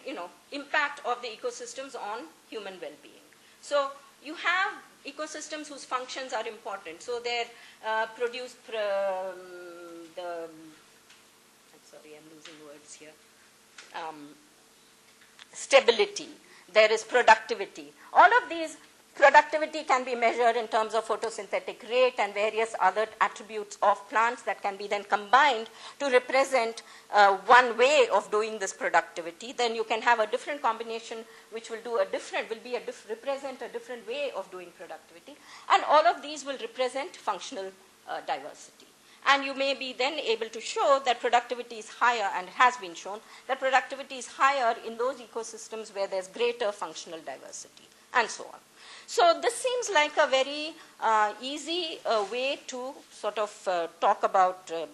impact of the ecosystems on human well-being. So you have ecosystems whose functions are important. So they produce I'm sorry, I'm losing words here. Stability. There is productivity. All of these, productivity can be measured in terms of photosynthetic rate and various other attributes of plants that can be then combined to represent one way of doing this productivity. Then you can have a different combination which will represent a different way of doing productivity. And all of these will represent functional diversity. And you may be then able to show that productivity is higher, and it has been shown that productivity is higher in those ecosystems where there's greater functional diversity, and so on. So this seems like a very easy way to sort of talk about to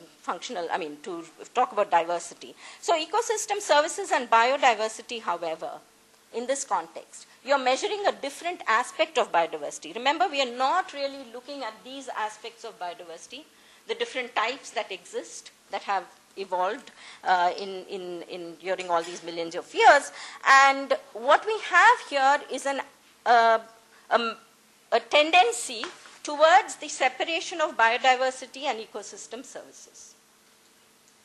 talk about diversity. So ecosystem services and biodiversity, however, in this context, you're measuring a different aspect of biodiversity. Remember, we are not really looking at these aspects of biodiversity, the different types that exist, that have evolved during all these millions of years. And what we have here is a tendency towards the separation of biodiversity and ecosystem services.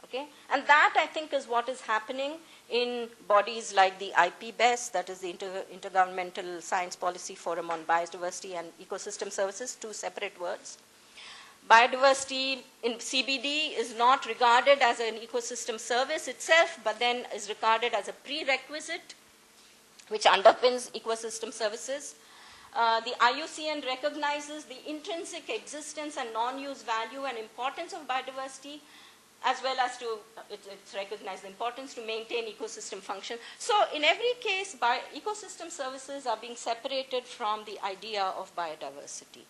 Okay? And that, I think, is what is happening in bodies like the IPBES, that is the Intergovernmental Science Policy Forum on Biodiversity and Ecosystem Services, two separate words. Biodiversity in CBD is not regarded as an ecosystem service itself, but then is regarded as a prerequisite which underpins ecosystem services. The IUCN recognizes the intrinsic existence and non-use value and importance of biodiversity, as well as it's recognized the importance to maintain ecosystem function. So in every case, ecosystem services are being separated from the idea of biodiversity.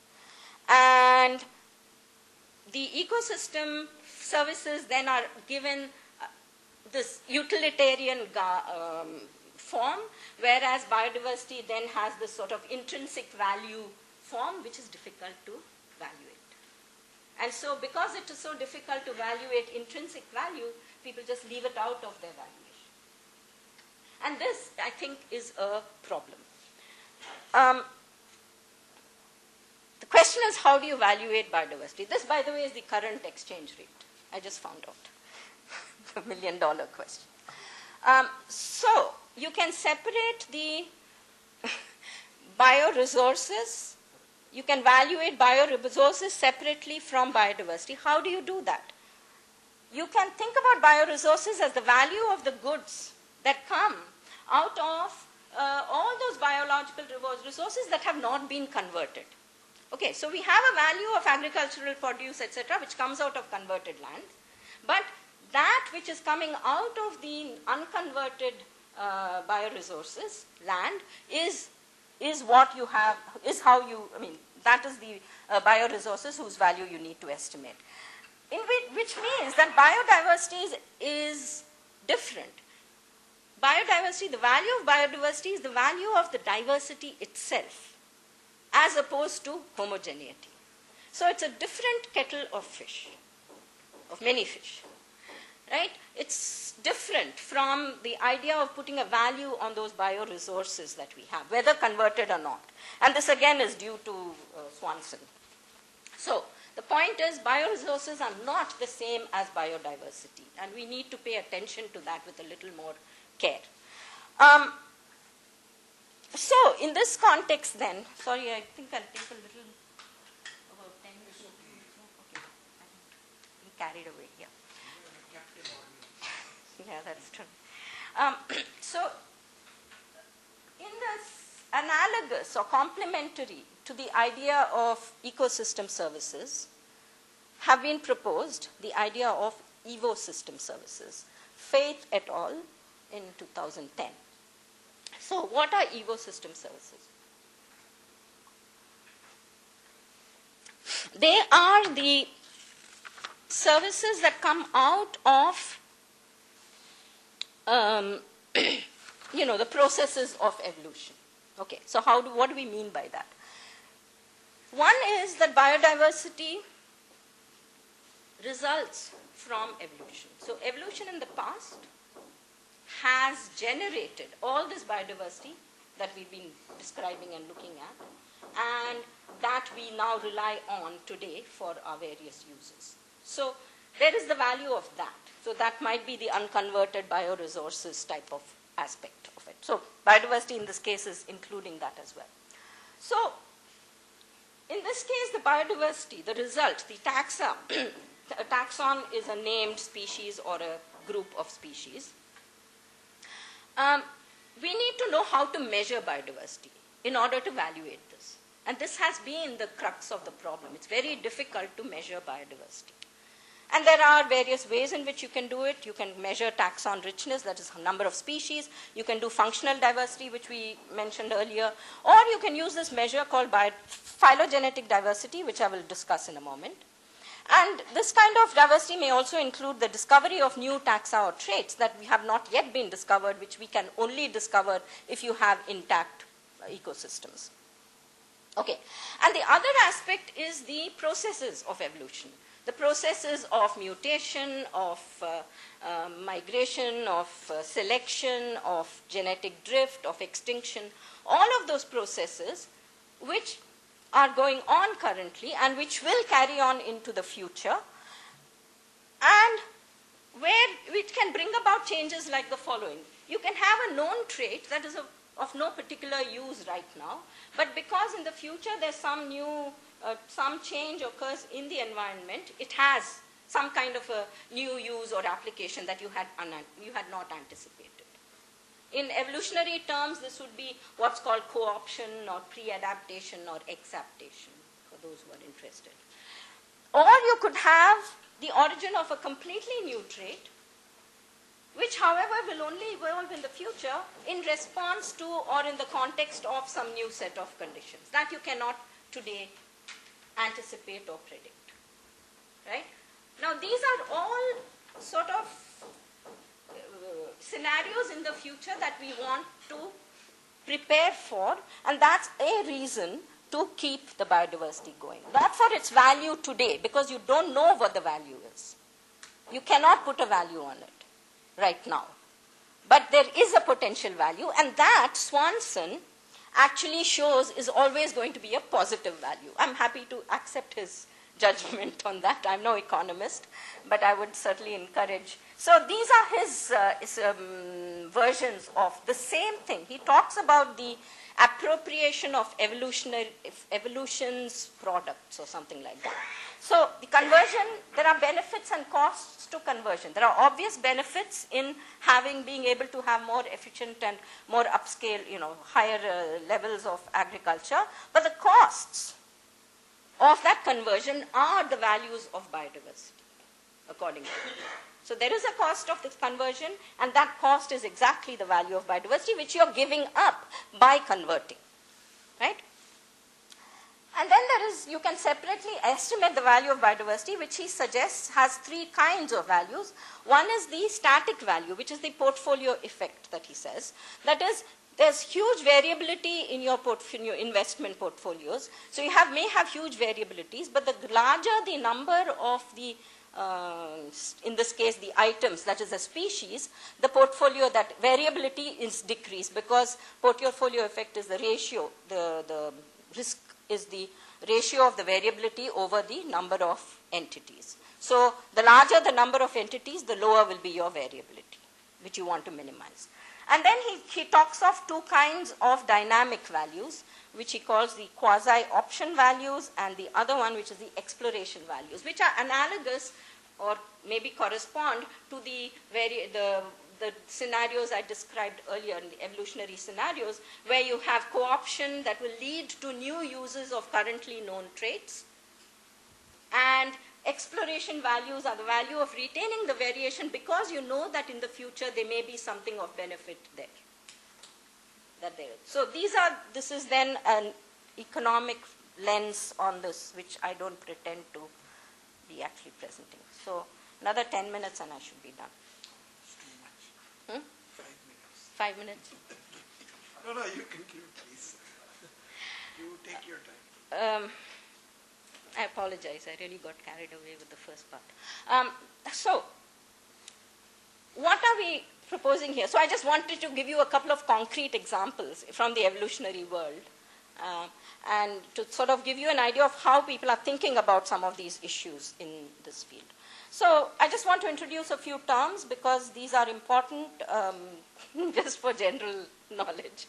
And the ecosystem services then are given this utilitarian form, whereas biodiversity then has this sort of intrinsic value form, which is difficult to evaluate. And so because it is so difficult to evaluate intrinsic value, people just leave it out of their valuation. And this, I think, is a problem. The question is, how do you evaluate biodiversity? This, by the way, is the current exchange rate. I just found out. The $1 million question. So you can separate the bioresources. You can evaluate bioresources separately from biodiversity. How do you do that? You can think about bioresources as the value of the goods that come out of all those biological resources that have not been converted. Okay, so we have a value of agricultural produce, etc., which comes out of converted land. But that which is coming out of the unconverted bioresources, land, is what you have, is how you, that is the bioresources whose value you need to estimate. Which means that biodiversity is different. Biodiversity, the value of biodiversity is the value of the diversity itself, as opposed to homogeneity. So it's a different kettle of fish, of many fish, right? It's different from the idea of putting a value on those bioresources that we have, whether converted or not. And this again is due to Swanson. So the point is, bioresources are not the same as biodiversity, and we need to pay attention to that with a little more care. So, in this context then, sorry, I think I'll take a little, about 10 minutes. Okay, I'm carried away here. Yeah, that's true. So, in this analogous or complementary to the idea of ecosystem services, have been proposed the idea of ecosystem services, Faith et al. In 2010. So what are ecosystem services? They are the services that come out of the processes of evolution. Okay, so what do we mean by that? One is that biodiversity results from evolution. So evolution in the past has generated all this biodiversity that we've been describing and looking at, and that we now rely on today for our various uses. So there is the value of that. So that might be the unconverted bioresources type of aspect of it. So biodiversity in this case is including that as well. So in this case, the biodiversity, the result, the taxa, a taxon is a named species or a group of species. We need to know how to measure biodiversity in order to evaluate this. And this has been the crux of the problem. It's very difficult to measure biodiversity. And there are various ways in which you can do it. You can measure taxon richness, that is number of species. You can do functional diversity, which we mentioned earlier. Or you can use this measure called phylogenetic diversity, which I will discuss in a moment. And this kind of diversity may also include the discovery of new taxa or traits that we have not yet been discovered, which we can only discover if you have intact ecosystems. Okay. And the other aspect is the processes of evolution. The processes of mutation, of migration, of selection, of genetic drift, of extinction, all of those processes which are going on currently and which will carry on into the future, and which can bring about changes like the following. You can have a known trait that is of no particular use right now, but because in the future there's some change occurs in the environment, it has some kind of a new use or application that you had not anticipated. In evolutionary terms, this would be what's called co-option or pre-adaptation or exaptation, for those who are interested. Or you could have the origin of a completely new trait, which, however, will only evolve in the future in response to or in the context of some new set of conditions that you cannot today anticipate or predict. Right? Now, these are all sort of scenarios in the future that we want to prepare for, and that's a reason to keep the biodiversity going. Not for its value today, because you don't know what the value is. You cannot put a value on it right now. But there is a potential value, and that Swanson actually shows is always going to be a positive value. I'm happy to accept his judgment on that. I'm no economist, but I would certainly encourage. So these are his versions of the same thing. He talks about the appropriation of evolution's products or something like that. So the conversion, there are benefits and costs to conversion. There are obvious benefits in being able to have more efficient and more upscale, higher levels of agriculture, but the costs of that conversion are the values of biodiversity, according to him. So there is a cost of this conversion, and that cost is exactly the value of biodiversity, which you're giving up by converting, right? And then you can separately estimate the value of biodiversity, which he suggests has three kinds of values. One is the static value, which is the portfolio effect that he says. That is, there's huge variability in your investment portfolios. So you may have huge variabilities, but the larger the number of the, in this case, the items, that is a species, the portfolio, that variability is decreased, because portfolio effect is the ratio, the risk is the ratio of the variability over the number of entities. So the larger the number of entities, the lower will be your variability, which you want to minimize. And then he talks of two kinds of dynamic values, which he calls the quasi-option values, and the other one, which is the exploration values, which are analogous or maybe correspond to the scenarios I described earlier in the evolutionary scenarios, where you have co-option that will lead to new uses of currently known traits, and exploration values are the value of retaining the variation because you know that in the future there may be something of benefit there. So this is then an economic lens on this, which I don't pretend to be actually presenting. So another 10 minutes and I should be done. Too much. 5 minutes. 5 minutes? No, you conclude, please. You take your time. I apologize. I really got carried away with the first part. So what are we proposing here? So I just wanted to give you a couple of concrete examples from the evolutionary world and to sort of give you an idea of how people are thinking about some of these issues in this field. So I just want to introduce a few terms because these are important just for general knowledge.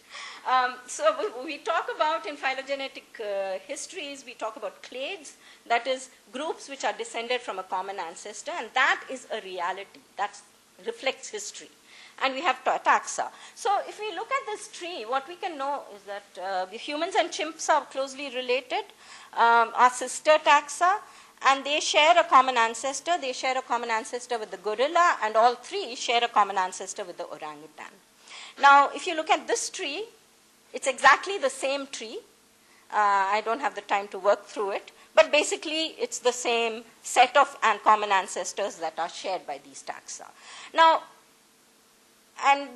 So we talk about in phylogenetic histories, we talk about clades, that is groups which are descended from a common ancestor, and that is a reality, that reflects history. And we have taxa. So if we look at this tree, what we can know is that humans and chimps are closely related, are sister taxa, and they share a common ancestor. They share a common ancestor with the gorilla, and all three share a common ancestor with the orangutan. Now, if you look at this tree, it's exactly the same tree. I don't have the time to work through it, but basically it's the same set of common ancestors that are shared by these taxa. Now, and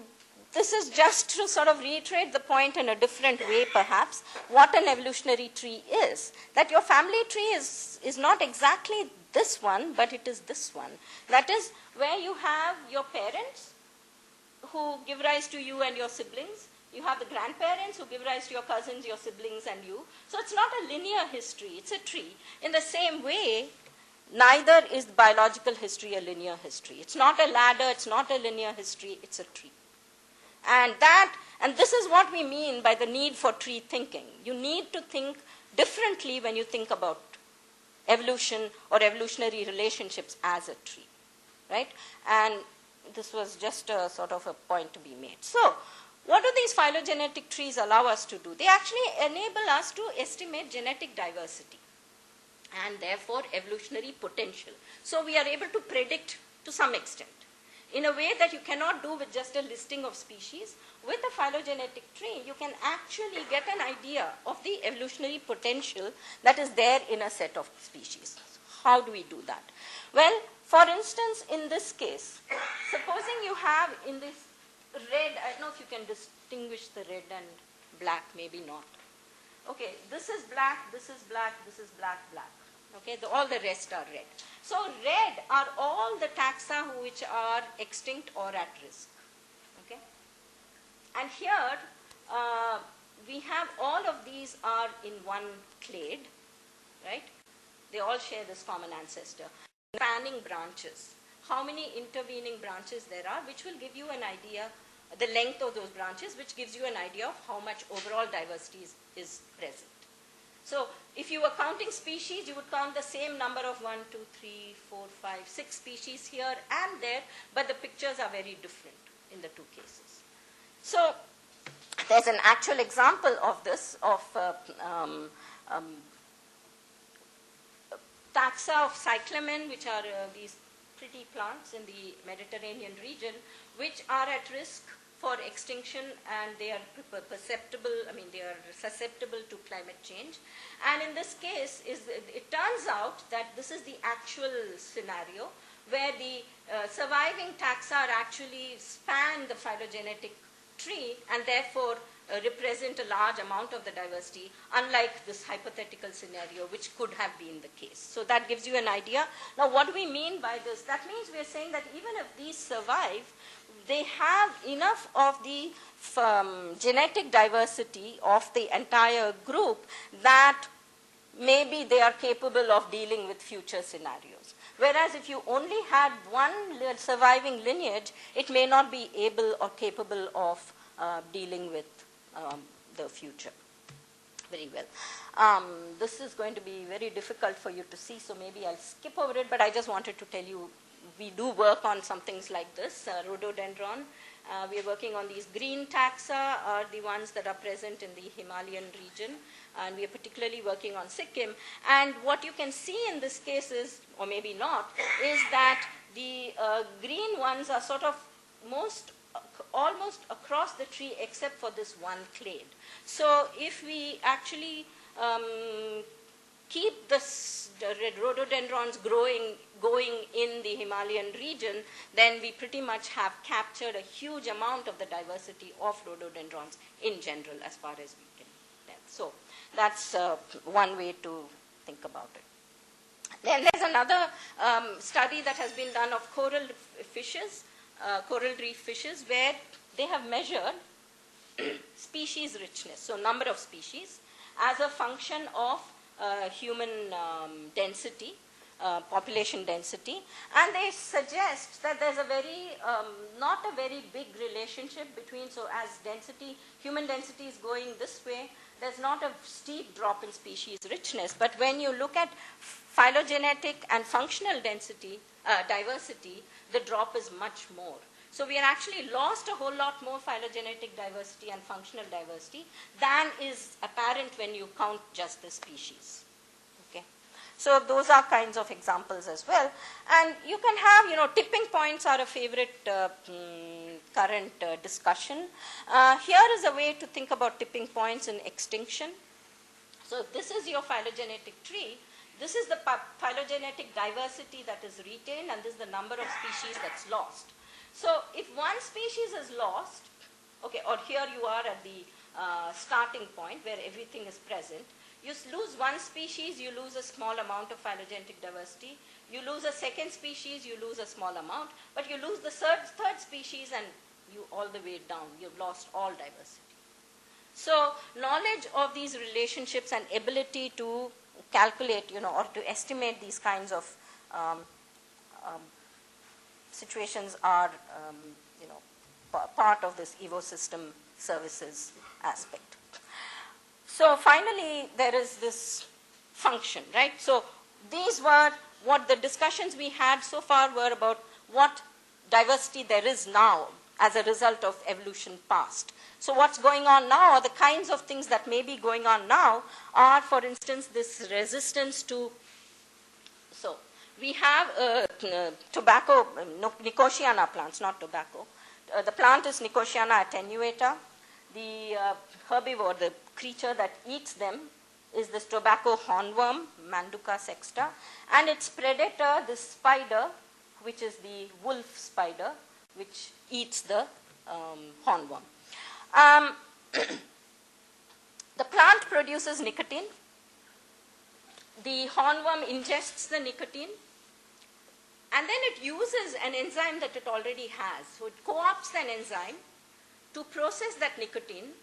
this is just to sort of reiterate the point in a different way, perhaps, what an evolutionary tree is. That your family tree is not exactly this one, but it is this one. That is where you have your parents who give rise to you and your siblings. You have the grandparents who give rise to your cousins, your siblings, and you. So it's not a linear history, it's a tree. In the same way, neither is biological history a linear history. It's not a ladder, it's not a linear history, it's a tree. And this is what we mean by the need for tree thinking. You need to think differently when you think about evolution or evolutionary relationships as a tree, right? And this was just a sort of a point to be made. So, what do these phylogenetic trees allow us to do? They actually enable us to estimate genetic diversity and therefore evolutionary potential. So we are able to predict to some extent in a way that you cannot do with just a listing of species. With a phylogenetic tree, you can actually get an idea of the evolutionary potential that is there in a set of species. How do we do that? Well, for instance, in this case, supposing you have in this red, I don't know if you can distinguish the red and black, maybe not. Okay, this is black, this is black, this is black, black. Okay, all the rest are red. So red are all the taxa which are extinct or at risk. Okay, and here we have all of these are in one clade, right? They all share this common ancestor. Spanning branches. How many intervening branches there are, which will give you an idea, the length of those branches, which gives you an idea of how much overall diversity is present. So if you were counting species, you would count the same number of 1, 2, 3, 4, 5, 6 species here and there, but the pictures are very different in the two cases. So there's an actual example of this, of taxa of cyclamen, which are these pretty plants in the Mediterranean region, which are at risk for extinction, and they are they are susceptible to climate change. And in this case, it turns out that this is the actual scenario where the surviving taxa are actually span the phylogenetic tree and therefore represent a large amount of the diversity, unlike this hypothetical scenario which could have been the case. So that gives you an idea. Now what do we mean by this? That means we are saying that even if these survive, they have enough of the genetic diversity of the entire group that maybe they are capable of dealing with future scenarios. Whereas if you only had one surviving lineage, it may not be able or capable of dealing with the future. Very well. This is going to be very difficult for you to see, so maybe I'll skip over it, but I just wanted to tell you we do work on some things like this, rhododendron. We are working on these green taxa, are the ones that are present in the Himalayan region, and we are particularly working on Sikkim. And what you can see in this case is, or maybe not, is that the green ones are sort of almost across the tree except for this one clade. So if we actually keep this rhododendrons going in the Himalayan region, then we pretty much have captured a huge amount of the diversity of rhododendrons in general as far as we can tell. So that's one way to think about it. Then there's another study that has been done of coral fishes, coral reef fishes, where they have measured species richness, so number of species, as a function of human density, population density, and they suggest that there's a very, not a very big relationship between, so as density, human density is going this way, there's not a steep drop in species richness, but when you look at phylogenetic and functional density, diversity, the drop is much more. So we have actually lost a whole lot more phylogenetic diversity and functional diversity than is apparent when you count just the species. Okay. So those are kinds of examples as well. And you can have, tipping points are a favorite current discussion. Here is a way to think about tipping points in extinction. So this is your phylogenetic tree. This is the phylogenetic diversity that is retained, and this is the number of species that's lost. So if one species is lost, okay, or here you are at the starting point where everything is present, you lose one species, you lose a small amount of phylogenetic diversity. You lose a second species, you lose a small amount, but you lose the third species and you all the way down, you've lost all diversity. So knowledge of these relationships and ability to calculate, or to estimate these kinds of situations are, part of this ecosystem services aspect. So finally, there is this function, right? So these were what the discussions we had so far were about what diversity there is now as a result of evolution past. So what's going on now, or the kinds of things that may be going on now are, for instance, this resistance to, so we have tobacco, Nicotiana plants, not tobacco. The plant is Nicotiana attenuata. The herbivore, the creature that eats them, is this tobacco hornworm, Manduca sexta, and its predator, this spider, which is the wolf spider, which eats the hornworm. The plant produces nicotine. The hornworm ingests the nicotine, and then it uses an enzyme that it already has. So it co-opts an enzyme to process that nicotine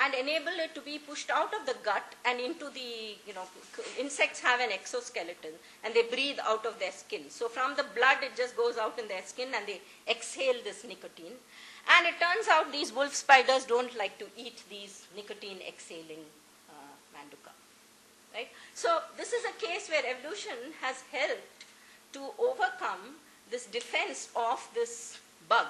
and enable it to be pushed out of the gut and into the, insects have an exoskeleton and they breathe out of their skin. So from the blood, it just goes out in their skin and they exhale this nicotine. And it turns out these wolf spiders don't like to eat these nicotine exhaling Manduca. Right? So this is a case where evolution has helped to overcome this defense of this bug,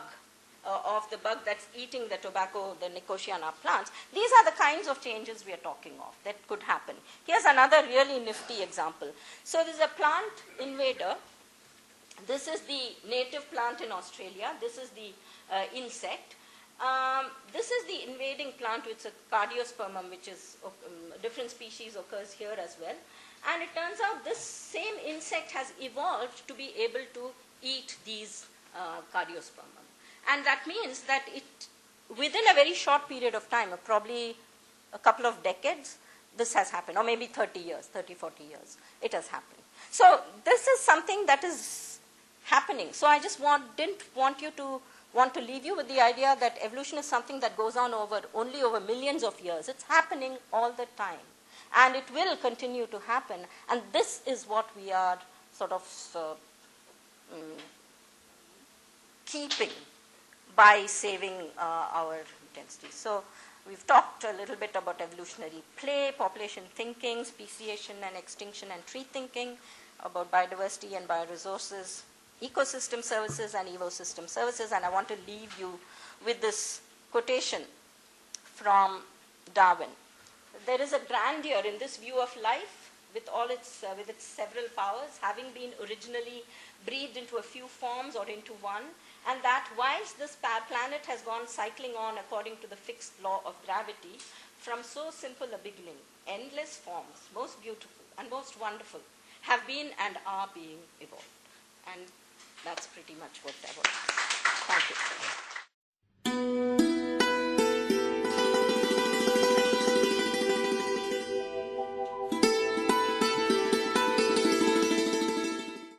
of the bug that's eating the tobacco, the Nicotiana plants. These are the kinds of changes we are talking of that could happen. Here's another really nifty example. So this is a plant invader. This is the native plant in Australia. This is the insect. This is the invading plant, which is a cardiospermum, which is a different species occurs here as well. And it turns out this same insect has evolved to be able to eat these cardiospermum. And that means that it, within a very short period of time, probably a couple of decades, this has happened, or maybe 30 years, 30, 40 years, it has happened. So this is something that is happening. So I just didn't want to leave you with the idea that evolution is something that goes on only over millions of years. It's happening all the time. And it will continue to happen. And this is what we are sort of keeping by saving our density. So we've talked a little bit about evolutionary play, population thinking, speciation and extinction and tree thinking, about biodiversity and bioresources, ecosystem services and ecosystem services. And I want to leave you with this quotation from Darwin. There is a grandeur in this view of life with its several powers, having been originally breathed into a few forms or into one, and that whilst this planet has gone cycling on according to the fixed law of gravity, from so simple a beginning, endless forms, most beautiful and most wonderful, have been and are being evolved. And that's pretty much what I want to say. Thank you.